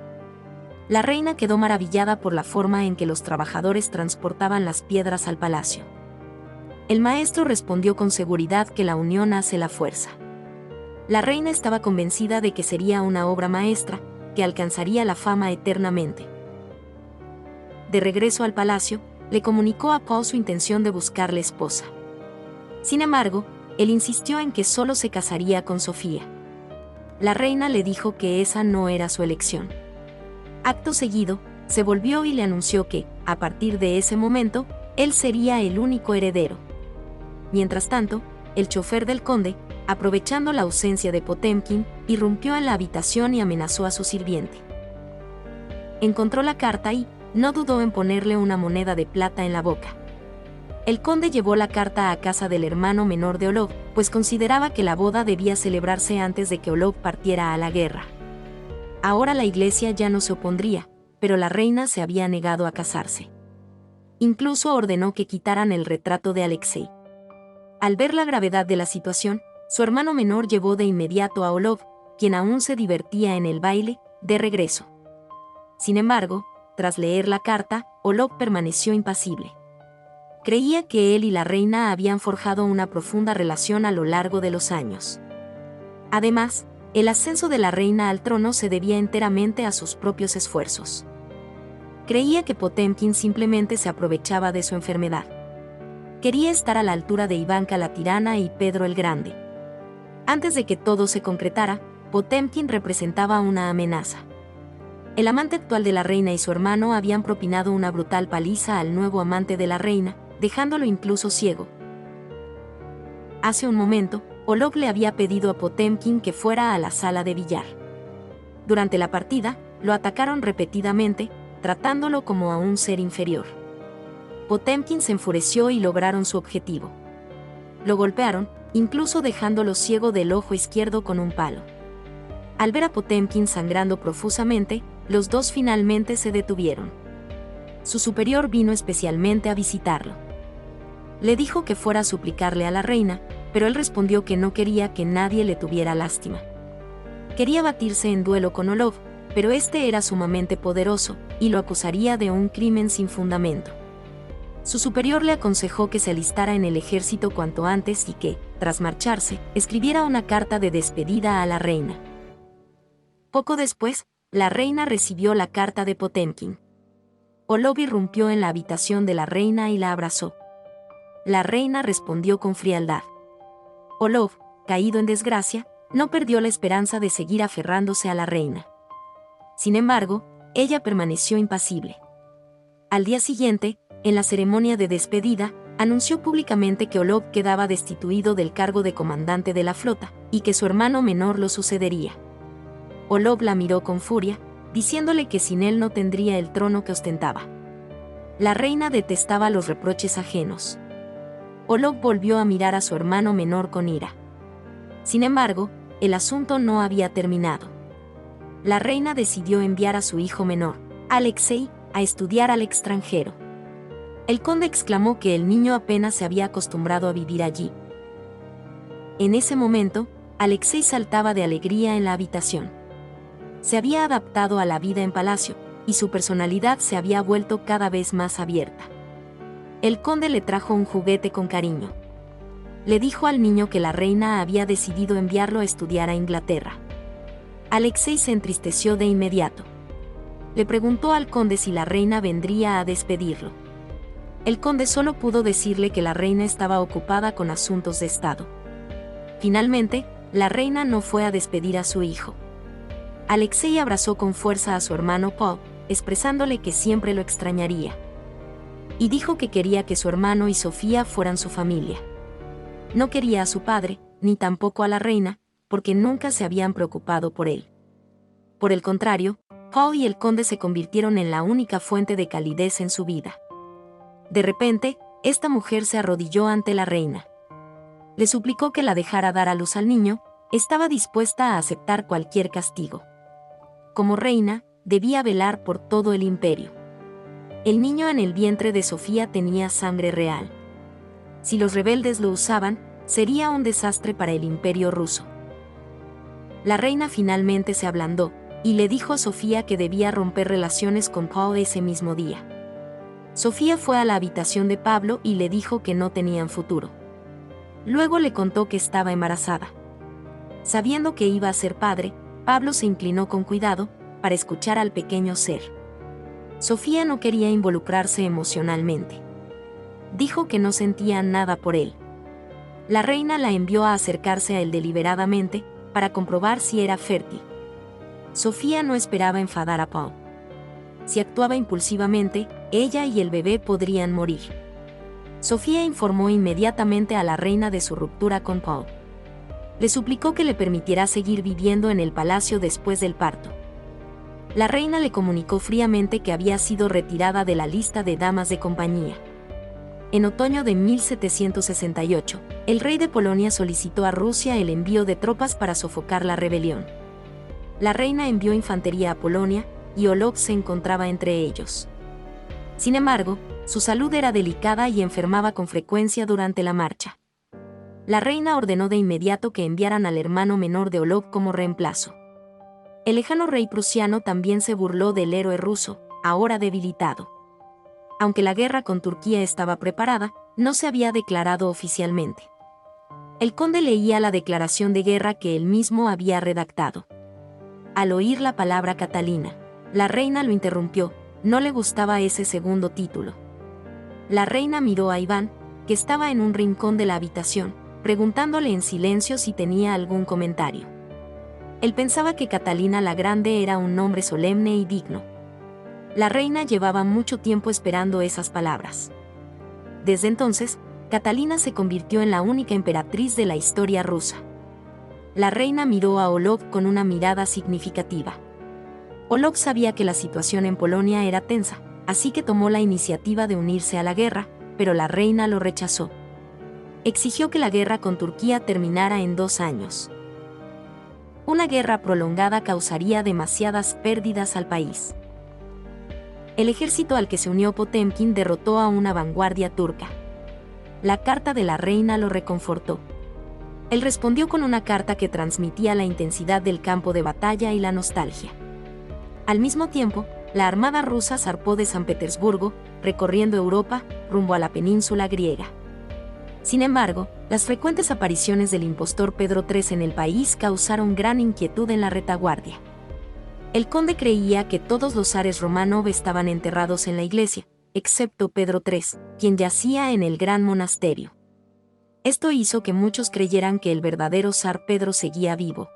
La reina quedó maravillada por la forma en que los trabajadores transportaban las piedras al palacio. El maestro respondió con seguridad que la unión hace la fuerza. La reina estaba convencida de que sería una obra maestra, que alcanzaría la fama eternamente. De regreso al palacio, le comunicó a Poe su intención de buscarle esposa. Sin embargo, él insistió en que solo se casaría con Sofía. La reina le dijo que esa no era su elección. Acto seguido, se volvió y le anunció que, a partir de ese momento, él sería el único heredero. Mientras tanto, el chofer del conde, aprovechando la ausencia de Potemkin, irrumpió en la habitación y amenazó a su sirviente. Encontró la carta y no dudó en ponerle una moneda de plata en la boca. El conde llevó la carta a casa del hermano menor de Olof, pues consideraba que la boda debía celebrarse antes de que Olof partiera a la guerra. Ahora la iglesia ya no se opondría, pero la reina se había negado a casarse. Incluso ordenó que quitaran el retrato de Alexei. Al ver la gravedad de la situación, su hermano menor llevó de inmediato a Orlov, quien aún se divertía en el baile, de regreso. Sin embargo, tras leer la carta, Orlov permaneció impasible. Creía que él y la reina habían forjado una profunda relación a lo largo de los años. Además, el ascenso de la reina al trono se debía enteramente a sus propios esfuerzos. Creía que Potemkin simplemente se aprovechaba de su enfermedad. Quería estar a la altura de Ivanka la tirana y Pedro el Grande. Antes de que todo se concretara, Potemkin representaba una amenaza. El amante actual de la reina y su hermano habían propinado una brutal paliza al nuevo amante de la reina, dejándolo incluso ciego. Hace un momento, Orlov le había pedido a Potemkin que fuera a la sala de billar. Durante la partida, lo atacaron repetidamente, tratándolo como a un ser inferior. Potemkin se enfureció y lograron su objetivo. Lo golpearon, incluso dejándolo ciego del ojo izquierdo con un palo. Al ver a Potemkin sangrando profusamente, los dos finalmente se detuvieron. Su superior vino especialmente a visitarlo. Le dijo que fuera a suplicarle a la reina, pero él respondió que no quería que nadie le tuviera lástima. Quería batirse en duelo con Orlov, pero este era sumamente poderoso, y lo acusaría de un crimen sin fundamento. Su superior le aconsejó que se alistara en el ejército cuanto antes y que, tras marcharse, escribiera una carta de despedida a la reina. Poco después, la reina recibió la carta de Potemkin. Orlov irrumpió en la habitación de la reina y la abrazó. La reina respondió con frialdad. Orlov, caído en desgracia, no perdió la esperanza de seguir aferrándose a la reina. Sin embargo, ella permaneció impasible. Al día siguiente, en la ceremonia de despedida, anunció públicamente que Orlov quedaba destituido del cargo de comandante de la flota, y que su hermano menor lo sucedería. Orlov la miró con furia, diciéndole que sin él no tendría el trono que ostentaba. La reina detestaba los reproches ajenos. Orlov volvió a mirar a su hermano menor con ira. Sin embargo, el asunto no había terminado. La reina decidió enviar a su hijo menor, Alexei, a estudiar al extranjero. El conde exclamó que el niño apenas se había acostumbrado a vivir allí. En ese momento, Alexei saltaba de alegría en la habitación. Se había adaptado a la vida en palacio, y su personalidad se había vuelto cada vez más abierta. El conde le trajo un juguete con cariño. Le dijo al niño que la reina había decidido enviarlo a estudiar a Inglaterra. Alexei se entristeció de inmediato. Le preguntó al conde si la reina vendría a despedirlo. El conde solo pudo decirle que la reina estaba ocupada con asuntos de estado. Finalmente, la reina no fue a despedir a su hijo. Alexei abrazó con fuerza a su hermano Paul, expresándole que siempre lo extrañaría. Y dijo que quería que su hermano y Sofía fueran su familia. No quería a su padre, ni tampoco a la reina, porque nunca se habían preocupado por él. Por el contrario, Paul y el conde se convirtieron en la única fuente de calidez en su vida. De repente, esta mujer se arrodilló ante la reina. Le suplicó que la dejara dar a luz al niño, estaba dispuesta a aceptar cualquier castigo. Como reina, debía velar por todo el imperio. El niño en el vientre de Sofía tenía sangre real. Si los rebeldes lo usaban, sería un desastre para el imperio ruso. La reina finalmente se ablandó, y le dijo a Sofía que debía romper relaciones con Paul ese mismo día. Sofía fue a la habitación de Pablo y le dijo que no tenían futuro. Luego le contó que estaba embarazada. Sabiendo que iba a ser padre, Pablo se inclinó con cuidado, para escuchar al pequeño ser. Sofía no quería involucrarse emocionalmente. Dijo que no sentía nada por él. La reina la envió a acercarse a él deliberadamente, para comprobar si era fértil. Sofía no esperaba enfadar a Paul. Si actuaba impulsivamente, ella y el bebé podrían morir. Sofía informó inmediatamente a la reina de su ruptura con Paul. Le suplicó que le permitiera seguir viviendo en el palacio después del parto. La reina le comunicó fríamente que había sido retirada de la lista de damas de compañía. En otoño de 1768, el rey de Polonia solicitó a Rusia el envío de tropas para sofocar la rebelión. La reina envió infantería a Polonia, y Olov se encontraba entre ellos. Sin embargo, su salud era delicada y enfermaba con frecuencia durante la marcha. La reina ordenó de inmediato que enviaran al hermano menor de Olov como reemplazo. El lejano rey prusiano también se burló del héroe ruso, ahora debilitado. Aunque la guerra con Turquía estaba preparada, no se había declarado oficialmente. El conde leía la declaración de guerra que él mismo había redactado. Al oír la palabra Catalina, la reina lo interrumpió, no le gustaba ese segundo título. La reina miró a Iván, que estaba en un rincón de la habitación, preguntándole en silencio si tenía algún comentario. Él pensaba que Catalina la Grande era un nombre solemne y digno. La reina llevaba mucho tiempo esperando esas palabras. Desde entonces, Catalina se convirtió en la única emperatriz de la historia rusa. La reina miró a Olov con una mirada significativa. Olov sabía que la situación en Polonia era tensa, así que tomó la iniciativa de unirse a la guerra, pero la reina lo rechazó. Exigió que la guerra con Turquía terminara en 2 años. Una guerra prolongada causaría demasiadas pérdidas al país. El ejército al que se unió Potemkin derrotó a una vanguardia turca. La carta de la reina lo reconfortó. Él respondió con una carta que transmitía la intensidad del campo de batalla y la nostalgia. Al mismo tiempo, la armada rusa zarpó de San Petersburgo, recorriendo Europa, rumbo a la península griega. Sin embargo, las frecuentes apariciones del impostor Pedro III en el país causaron gran inquietud en la retaguardia. El conde creía que todos los zares Romanov estaban enterrados en la iglesia, excepto Pedro III, quien yacía en el gran monasterio. Esto hizo que muchos creyeran que el verdadero zar Pedro seguía vivo.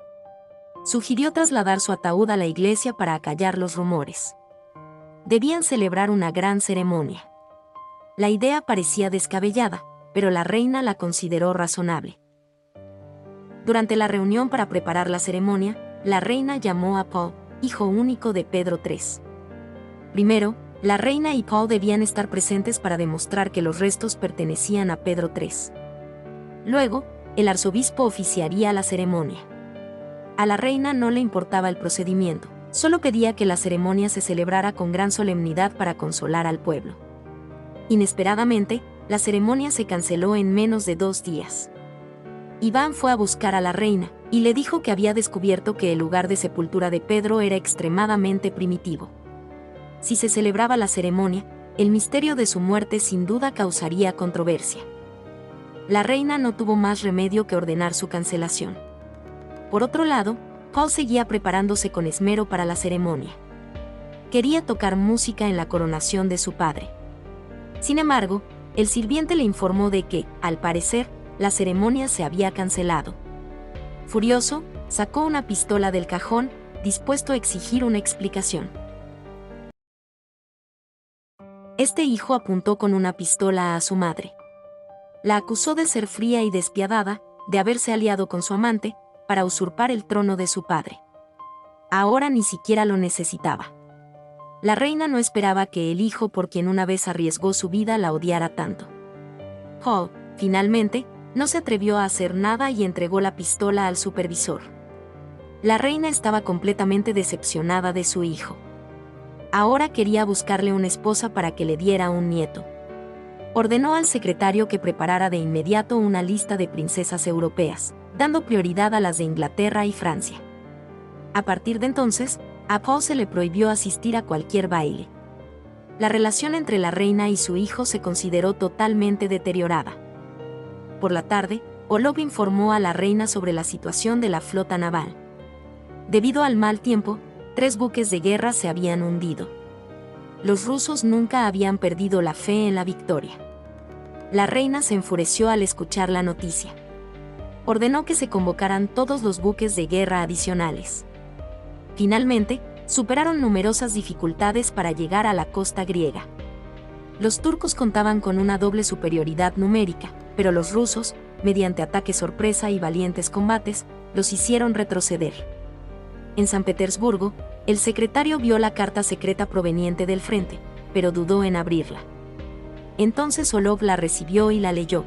Sugirió trasladar su ataúd a la iglesia para acallar los rumores. Debían celebrar una gran ceremonia. La idea parecía descabellada, pero la reina la consideró razonable. Durante la reunión para preparar la ceremonia, la reina llamó a Paul, hijo único de Pedro III. Primero, la reina y Paul debían estar presentes para demostrar que los restos pertenecían a Pedro III. Luego, el arzobispo oficiaría la ceremonia. A la reina no le importaba el procedimiento, solo pedía que la ceremonia se celebrara con gran solemnidad para consolar al pueblo. Inesperadamente, la ceremonia se canceló en menos de 2 días. Iván fue a buscar a la reina, y le dijo que había descubierto que el lugar de sepultura de Pedro era extremadamente primitivo. Si se celebraba la ceremonia, el misterio de su muerte sin duda causaría controversia. La reina no tuvo más remedio que ordenar su cancelación. Por otro lado, Paul seguía preparándose con esmero para la ceremonia. Quería tocar música en la coronación de su padre. Sin embargo, el sirviente le informó de que, al parecer, la ceremonia se había cancelado. Furioso, sacó una pistola del cajón, dispuesto a exigir una explicación. Este hijo apuntó con una pistola a su madre. La acusó de ser fría y despiadada, de haberse aliado con su amante, para usurpar el trono de su padre. Ahora ni siquiera lo necesitaba. La reina no esperaba que el hijo por quien una vez arriesgó su vida la odiara tanto. Paul, finalmente, no se atrevió a hacer nada y entregó la pistola al supervisor. La reina estaba completamente decepcionada de su hijo. Ahora quería buscarle una esposa para que le diera un nieto. Ordenó al secretario que preparara de inmediato una lista de princesas europeas, dando prioridad a las de Inglaterra y Francia. A partir de entonces, a Paul se le prohibió asistir a cualquier baile. La relación entre la reina y su hijo se consideró totalmente deteriorada. Por la tarde, Olov informó a la reina sobre la situación de la flota naval. Debido al mal tiempo, 3 buques de guerra se habían hundido. Los rusos nunca habían perdido la fe en la victoria. La reina se enfureció al escuchar la noticia. Ordenó que se convocaran todos los buques de guerra adicionales. Finalmente, superaron numerosas dificultades para llegar a la costa griega. Los turcos contaban con una doble superioridad numérica, pero los rusos, mediante ataques sorpresa y valientes combates, los hicieron retroceder. En San Petersburgo, el secretario vio la carta secreta proveniente del frente, pero dudó en abrirla. Entonces Olov la recibió y la leyó.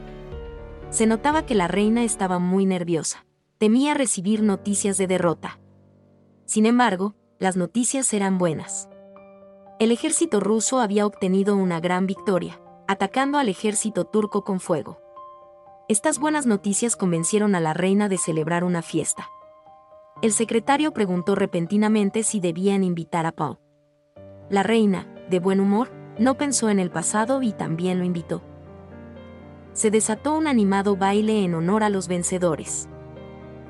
Se notaba que la reina estaba muy nerviosa. Temía recibir noticias de derrota. Sin embargo, las noticias eran buenas. El ejército ruso había obtenido una gran victoria, atacando al ejército turco con fuego. Estas buenas noticias convencieron a la reina de celebrar una fiesta. El secretario preguntó repentinamente si debían invitar a Paul. La reina, de buen humor, no pensó en el pasado y también lo invitó. Se desató un animado baile en honor a los vencedores.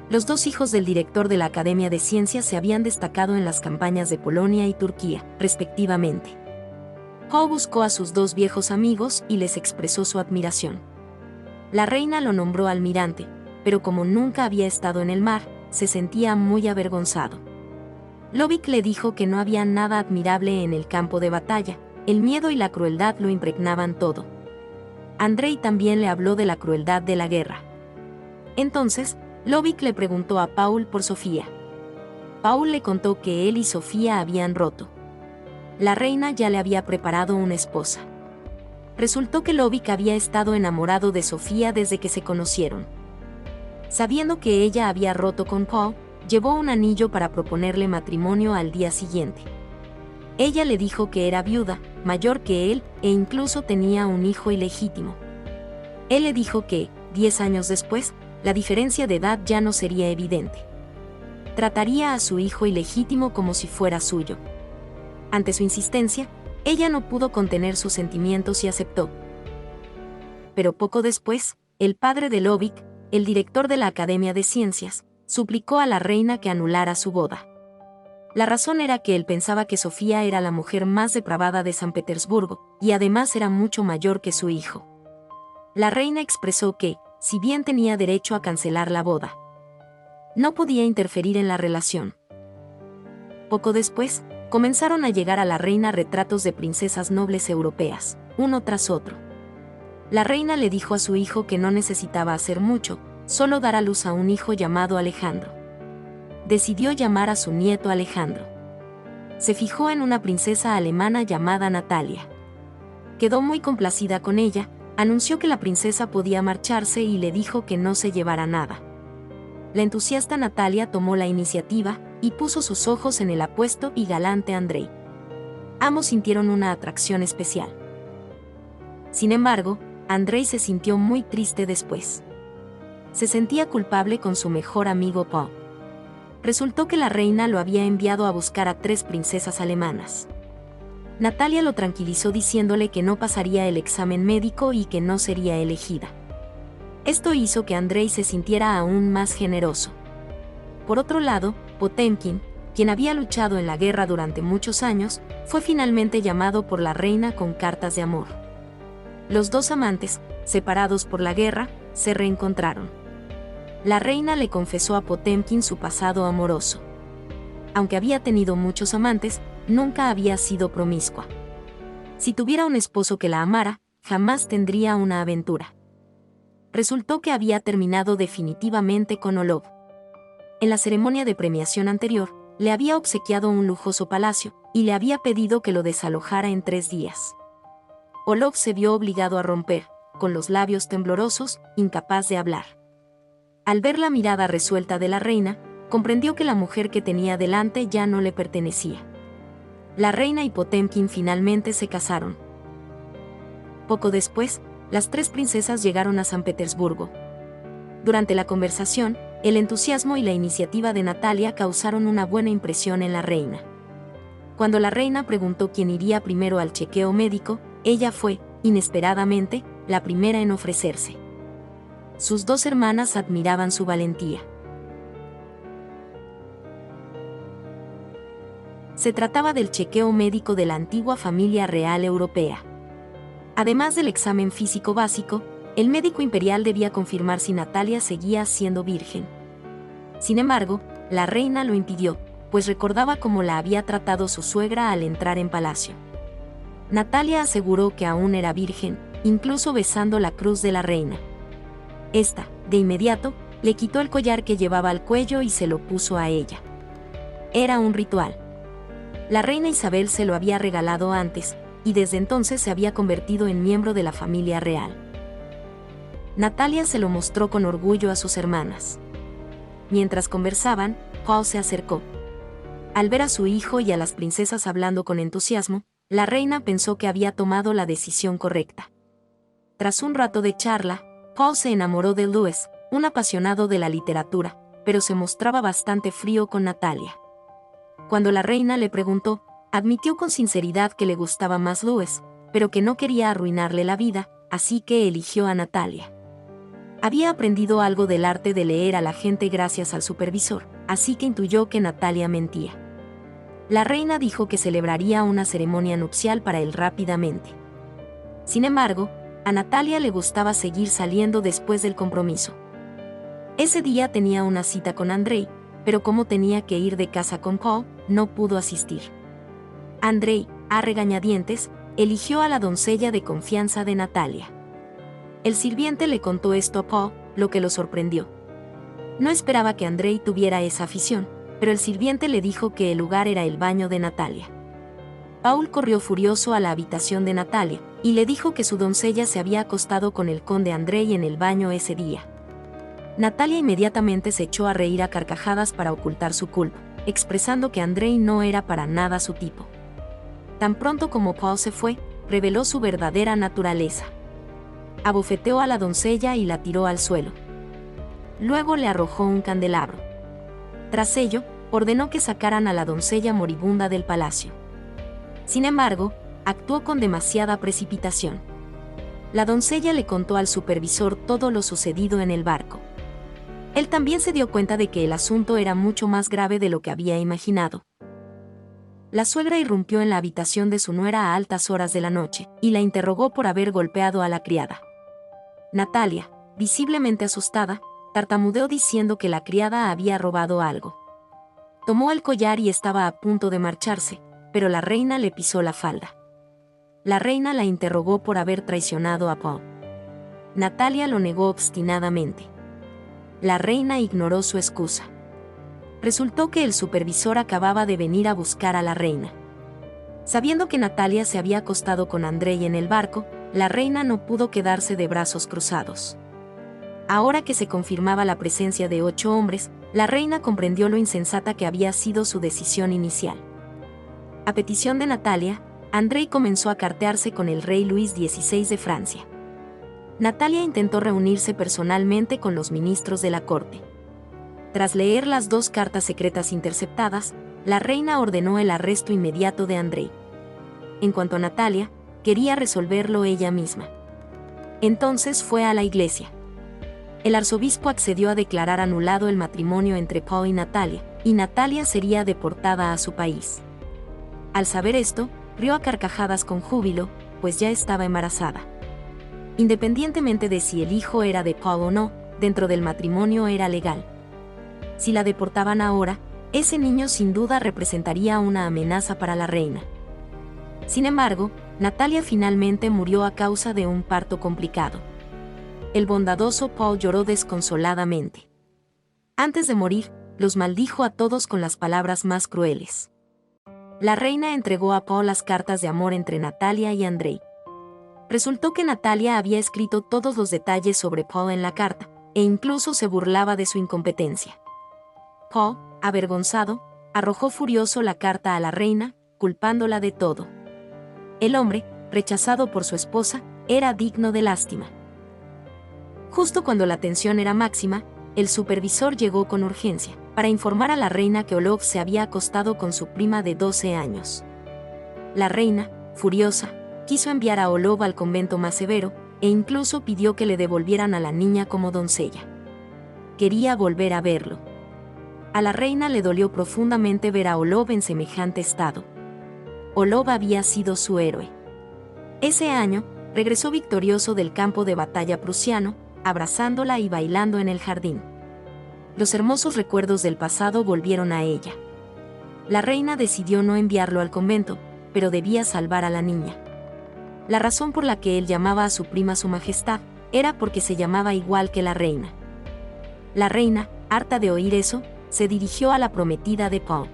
Los dos hijos del director de la Academia de Ciencias se habían destacado en las campañas de Polonia y Turquía, respectivamente. Paul buscó a sus dos viejos amigos y les expresó su admiración. La reina lo nombró almirante, pero como nunca había estado en el mar, se sentía muy avergonzado. Lovick le dijo que no había nada admirable en el campo de batalla, el miedo y la crueldad lo impregnaban todo. Andrei también le habló de la crueldad de la guerra. Entonces, Lovick le preguntó a Paul por Sofía. Paul le contó que él y Sofía habían roto. La reina ya le había preparado una esposa. Resultó que Lovick había estado enamorado de Sofía desde que se conocieron. Sabiendo que ella había roto con Paul, llevó un anillo para proponerle matrimonio al día siguiente. Ella le dijo que era viuda, mayor que él, e incluso tenía un hijo ilegítimo. Él le dijo que, 10 años después, la diferencia de edad ya no sería evidente. Trataría a su hijo ilegítimo como si fuera suyo. Ante su insistencia, ella no pudo contener sus sentimientos y aceptó. Pero poco después, el padre de Lovick, el director de la Academia de Ciencias, suplicó a la reina que anulara su boda. La razón era que él pensaba que Sofía era la mujer más depravada de San Petersburgo, y además era mucho mayor que su hijo. La reina expresó que, si bien tenía derecho a cancelar la boda, no podía interferir en la relación. Poco después, comenzaron a llegar a la reina retratos de princesas nobles europeas, uno tras otro. La reina le dijo a su hijo que no necesitaba hacer mucho, solo dar a luz a un hijo llamado Alejandro. Decidió llamar a su nieto Alejandro. Se fijó en una princesa alemana llamada Natalia. Quedó muy complacida con ella, anunció que la princesa podía marcharse y le dijo que no se llevara nada. La entusiasta Natalia tomó la iniciativa y puso sus ojos en el apuesto y galante Andrei. Ambos sintieron una atracción especial. Sin embargo, Andrei se sintió muy triste después. Se sentía culpable con su mejor amigo Paul. Resultó que la reina lo había enviado a buscar a 3 princesas alemanas. Natalia lo tranquilizó diciéndole que no pasaría el examen médico y que no sería elegida. Esto hizo que Andrei se sintiera aún más generoso. Por otro lado, Potemkin, quien había luchado en la guerra durante muchos años, fue finalmente llamado por la reina con cartas de amor. Los dos amantes, separados por la guerra, se reencontraron. La reina le confesó a Potemkin su pasado amoroso. Aunque había tenido muchos amantes, nunca había sido promiscua. Si tuviera un esposo que la amara, jamás tendría una aventura. Resultó que había terminado definitivamente con Orlov. En la ceremonia de premiación anterior, le había obsequiado un lujoso palacio, y le había pedido que lo desalojara en 3 días. Orlov se vio obligado a romper, con los labios temblorosos, incapaz de hablar. Al ver la mirada resuelta de la reina, comprendió que la mujer que tenía delante ya no le pertenecía. La reina y Potemkin finalmente se casaron. Poco después, las 3 princesas llegaron a San Petersburgo. Durante la conversación, el entusiasmo y la iniciativa de Natalia causaron una buena impresión en la reina. Cuando la reina preguntó quién iría primero al chequeo médico, ella fue, inesperadamente, la primera en ofrecerse. Sus 2 hermanas admiraban su valentía. Se trataba del chequeo médico de la antigua familia real europea. Además del examen físico básico, el médico imperial debía confirmar si Natalia seguía siendo virgen. Sin embargo, la reina lo impidió, pues recordaba cómo la había tratado su suegra al entrar en palacio. Natalia aseguró que aún era virgen, incluso besando la cruz de la reina. Esta, de inmediato, le quitó el collar que llevaba al cuello y se lo puso a ella. Era un ritual. La reina Isabel se lo había regalado antes, y desde entonces se había convertido en miembro de la familia real. Natalia se lo mostró con orgullo a sus hermanas. Mientras conversaban, Paul se acercó. Al ver a su hijo y a las princesas hablando con entusiasmo, la reina pensó que había tomado la decisión correcta. Tras un rato de charla, Paul se enamoró de Louis, un apasionado de la literatura, pero se mostraba bastante frío con Natalia. Cuando la reina le preguntó, admitió con sinceridad que le gustaba más Louis, pero que no quería arruinarle la vida, así que eligió a Natalia. Había aprendido algo del arte de leer a la gente gracias al supervisor, así que intuyó que Natalia mentía. La reina dijo que celebraría una ceremonia nupcial para él rápidamente. Sin embargo, a Natalia le gustaba seguir saliendo después del compromiso. Ese día tenía una cita con Andrei, pero como tenía que ir de casa con Paul, no pudo asistir. Andrei, a regañadientes, eligió a la doncella de confianza de Natalia. El sirviente le contó esto a Paul, lo que lo sorprendió. No esperaba que Andrei tuviera esa afición, pero el sirviente le dijo que el lugar era el baño de Natalia. Paul corrió furioso a la habitación de Natalia, y le dijo que su doncella se había acostado con el conde Andrei en el baño ese día. Natalia inmediatamente se echó a reír a carcajadas para ocultar su culpa, expresando que Andrei no era para nada su tipo. Tan pronto como Paul se fue, reveló su verdadera naturaleza. Abofeteó a la doncella y la tiró al suelo. Luego le arrojó un candelabro. Tras ello, ordenó que sacaran a la doncella moribunda del palacio. Sin embargo, actuó con demasiada precipitación. La doncella le contó al supervisor todo lo sucedido en el barco. Él también se dio cuenta de que el asunto era mucho más grave de lo que había imaginado. La suegra irrumpió en la habitación de su nuera a altas horas de la noche, y la interrogó por haber golpeado a la criada. Natalia, visiblemente asustada, tartamudeó diciendo que la criada había robado algo. Tomó el collar y estaba a punto de marcharse, pero la reina le pisó la falda. La reina la interrogó por haber traicionado a Paul. Natalia lo negó obstinadamente. La reina ignoró su excusa. Resultó que el supervisor acababa de venir a buscar a la reina. Sabiendo que Natalia se había acostado con Andrei en el barco, la reina no pudo quedarse de brazos cruzados. Ahora que se confirmaba la presencia de 8 hombres, la reina comprendió lo insensata que había sido su decisión inicial. A petición de Natalia, Andrei comenzó a cartearse con el rey Luis XVI de Francia. Natalia intentó reunirse personalmente con los ministros de la corte. Tras leer las 2 cartas secretas interceptadas, la reina ordenó el arresto inmediato de Andrei. En cuanto a Natalia, quería resolverlo ella misma. Entonces fue a la iglesia. El arzobispo accedió a declarar anulado el matrimonio entre Paul y Natalia sería deportada a su país. Al saber esto, rió a carcajadas con júbilo, pues ya estaba embarazada. Independientemente de si el hijo era de Paul o no, dentro del matrimonio era legal. Si la deportaban ahora, ese niño sin duda representaría una amenaza para la reina. Sin embargo, Natalia finalmente murió a causa de un parto complicado. El bondadoso Paul lloró desconsoladamente. Antes de morir, los maldijo a todos con las palabras más crueles. La reina entregó a Paul las cartas de amor entre Natalia y Andrei. Resultó que Natalia había escrito todos los detalles sobre Paul en la carta, e incluso se burlaba de su incompetencia. Paul, avergonzado, arrojó furioso la carta a la reina, culpándola de todo. El hombre, rechazado por su esposa, era digno de lástima. Justo cuando la tensión era máxima, el supervisor llegó con urgencia, para informar a la reina que Olov se había acostado con su prima de 12 años. La reina, furiosa, quiso enviar a Olov al convento más severo, e incluso pidió que le devolvieran a la niña como doncella. Quería volver a verlo. A la reina le dolió profundamente ver a Olov en semejante estado. Olov había sido su héroe. Ese año, regresó victorioso del campo de batalla prusiano, abrazándola y bailando en el jardín. Los hermosos recuerdos del pasado volvieron a ella. La reina decidió no enviarlo al convento, pero debía salvar a la niña. La razón por la que él llamaba a su prima su majestad, era porque se llamaba igual que la reina. La reina, harta de oír eso, se dirigió a la prometida de Paul.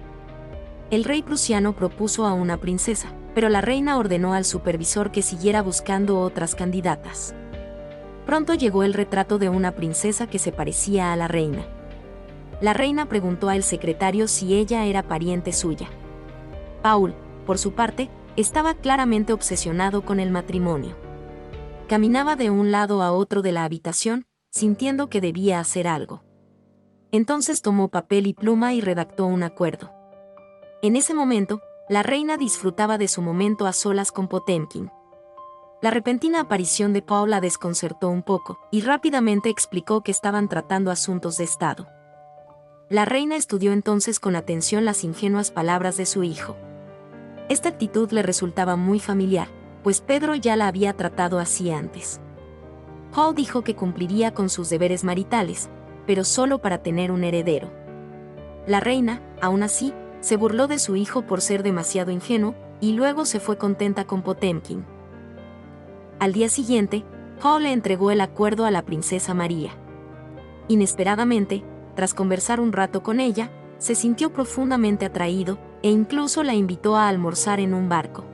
El rey prusiano propuso a una princesa, pero la reina ordenó al supervisor que siguiera buscando otras candidatas. Pronto llegó el retrato de una princesa que se parecía a la reina. la reina preguntó al secretario si ella era pariente suya. Paul, por su parte, estaba claramente obsesionado con el matrimonio. Caminaba de un lado a otro de la habitación, sintiendo que debía hacer algo. Entonces tomó papel y pluma y redactó un acuerdo. En ese momento, la reina disfrutaba de su momento a solas con Potemkin. La repentina aparición de Paul la desconcertó un poco, y rápidamente explicó que estaban tratando asuntos de Estado. La reina estudió entonces con atención las ingenuas palabras de su hijo. Esta actitud le resultaba muy familiar, pues Pedro ya la había tratado así antes. Paul dijo que cumpliría con sus deberes maritales, pero solo para tener un heredero. La reina, aún así, se burló de su hijo por ser demasiado ingenuo, y luego se fue contenta con Potemkin. Al día siguiente, Paul le entregó el acuerdo a la princesa María. Inesperadamente, tras conversar un rato con ella, se sintió profundamente atraído, e incluso la invitó a almorzar en un barco.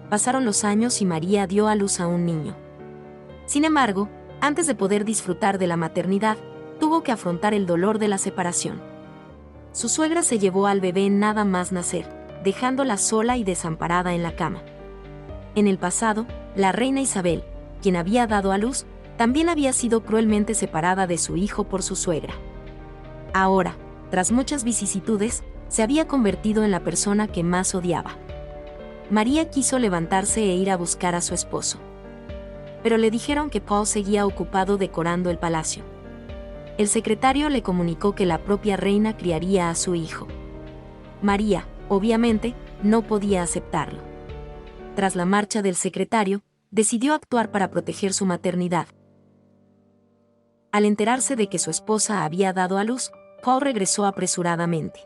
Pasaron los años y María dio a luz a un niño. Sin embargo, antes de poder disfrutar de la maternidad, tuvo que afrontar el dolor de la separación. Su suegra se llevó al bebé nada más nacer, dejándola sola y desamparada en la cama. En el pasado, la reina Isabel, quien había dado a luz, también había sido cruelmente separada de su hijo por su suegra. Ahora, tras muchas vicisitudes, se había convertido en la persona que más odiaba. María quiso levantarse e ir a buscar a su esposo. Pero le dijeron que Paul seguía ocupado decorando el palacio. El secretario le comunicó que la propia reina criaría a su hijo. María, obviamente, no podía aceptarlo. Tras la marcha del secretario, decidió actuar para proteger su maternidad. Al enterarse de que su esposa había dado a luz, Paul regresó apresuradamente.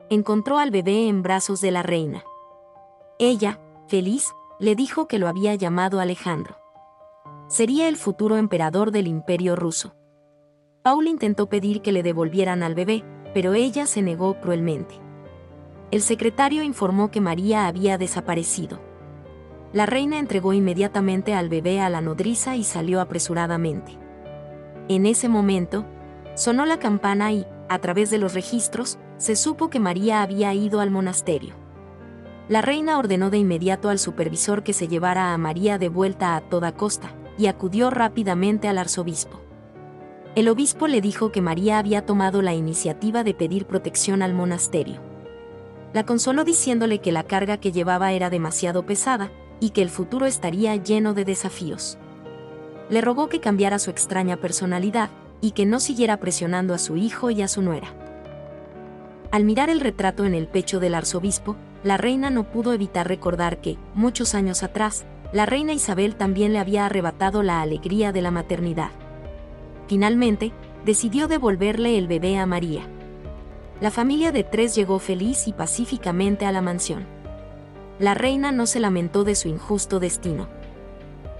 Encontró al bebé en brazos de la reina. Ella, feliz, le dijo que lo había llamado Alejandro. Sería el futuro emperador del Imperio ruso. Paul intentó pedir que le devolvieran al bebé, pero ella se negó cruelmente. El secretario informó que María había desaparecido. La reina entregó inmediatamente al bebé a la nodriza y salió apresuradamente. En ese momento, sonó la campana y, a través de los registros, se supo que María había ido al monasterio. La reina ordenó de inmediato al supervisor que se llevara a María de vuelta a toda costa, y acudió rápidamente al arzobispo. El obispo le dijo que María había tomado la iniciativa de pedir protección al monasterio. La consoló diciéndole que la carga que llevaba era demasiado pesada, y que el futuro estaría lleno de desafíos. Le rogó que cambiara su extraña personalidad, y que no siguiera presionando a su hijo y a su nuera. Al mirar el retrato en el pecho del arzobispo, la reina no pudo evitar recordar que, muchos años atrás, la reina Isabel también le había arrebatado la alegría de la maternidad. Finalmente, decidió devolverle el bebé a María. La familia de tres llegó feliz y pacíficamente a la mansión. La reina no se lamentó de su injusto destino.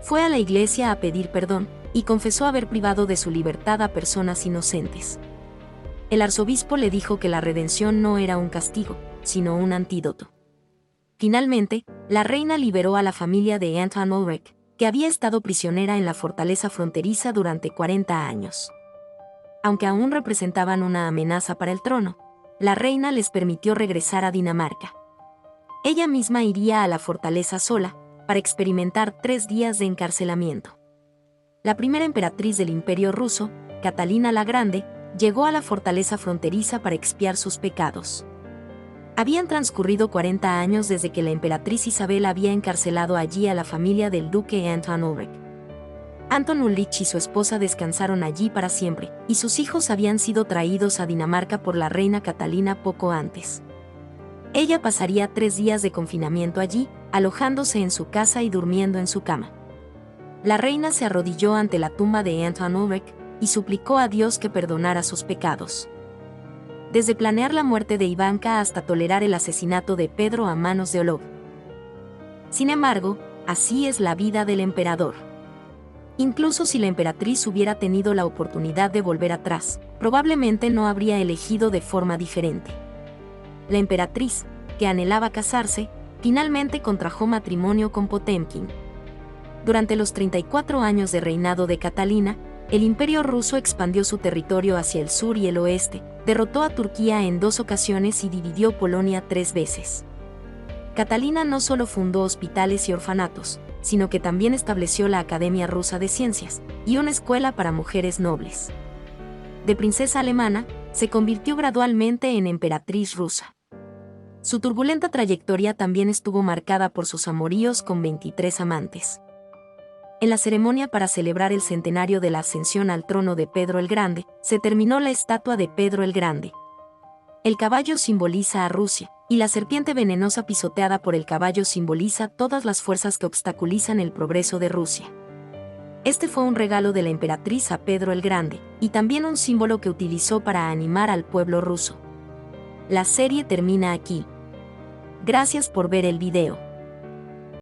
Fue a la iglesia a pedir perdón, y confesó haber privado de su libertad a personas inocentes. El arzobispo le dijo que la redención no era un castigo, sino un antídoto. Finalmente, la reina liberó a la familia de Anton Ulrich, que había estado prisionera en la fortaleza fronteriza durante 40 años. Aunque aún representaban una amenaza para el trono, la reina les permitió regresar a Dinamarca. Ella misma iría a la fortaleza sola, para experimentar 3 días de encarcelamiento. La primera emperatriz del Imperio ruso, Catalina la Grande, llegó a la fortaleza fronteriza para expiar sus pecados. Habían transcurrido 40 años desde que la emperatriz Isabel había encarcelado allí a la familia del duque Anton Ulrich. Anton Ulrich y su esposa descansaron allí para siempre, y sus hijos habían sido traídos a Dinamarca por la reina Catalina poco antes. Ella pasaría 3 días de confinamiento allí, alojándose en su casa y durmiendo en su cama. La reina se arrodilló ante la tumba de Anton Ulrich y suplicó a Dios que perdonara sus pecados. Desde planear la muerte de Ivanka hasta tolerar el asesinato de Pedro a manos de Olov. Sin embargo, así es la vida del emperador. Incluso si la emperatriz hubiera tenido la oportunidad de volver atrás, probablemente no habría elegido de forma diferente. La emperatriz, que anhelaba casarse, finalmente contrajo matrimonio con Potemkin. Durante los 34 años de reinado de Catalina, el Imperio ruso expandió su territorio hacia el sur y el oeste, derrotó a Turquía en 2 ocasiones y dividió Polonia 3 veces. Catalina no solo fundó hospitales y orfanatos, sino que también estableció la Academia Rusa de Ciencias y una escuela para mujeres nobles. De princesa alemana, se convirtió gradualmente en emperatriz rusa. Su turbulenta trayectoria también estuvo marcada por sus amoríos con 23 amantes. En la ceremonia para celebrar el centenario de la ascensión al trono de Pedro el Grande, se terminó la estatua de Pedro el Grande. El caballo simboliza a Rusia, y la serpiente venenosa pisoteada por el caballo simboliza todas las fuerzas que obstaculizan el progreso de Rusia. Este fue un regalo de la emperatriz a Pedro el Grande, y también un símbolo que utilizó para animar al pueblo ruso. La serie termina aquí. Gracias por ver el video.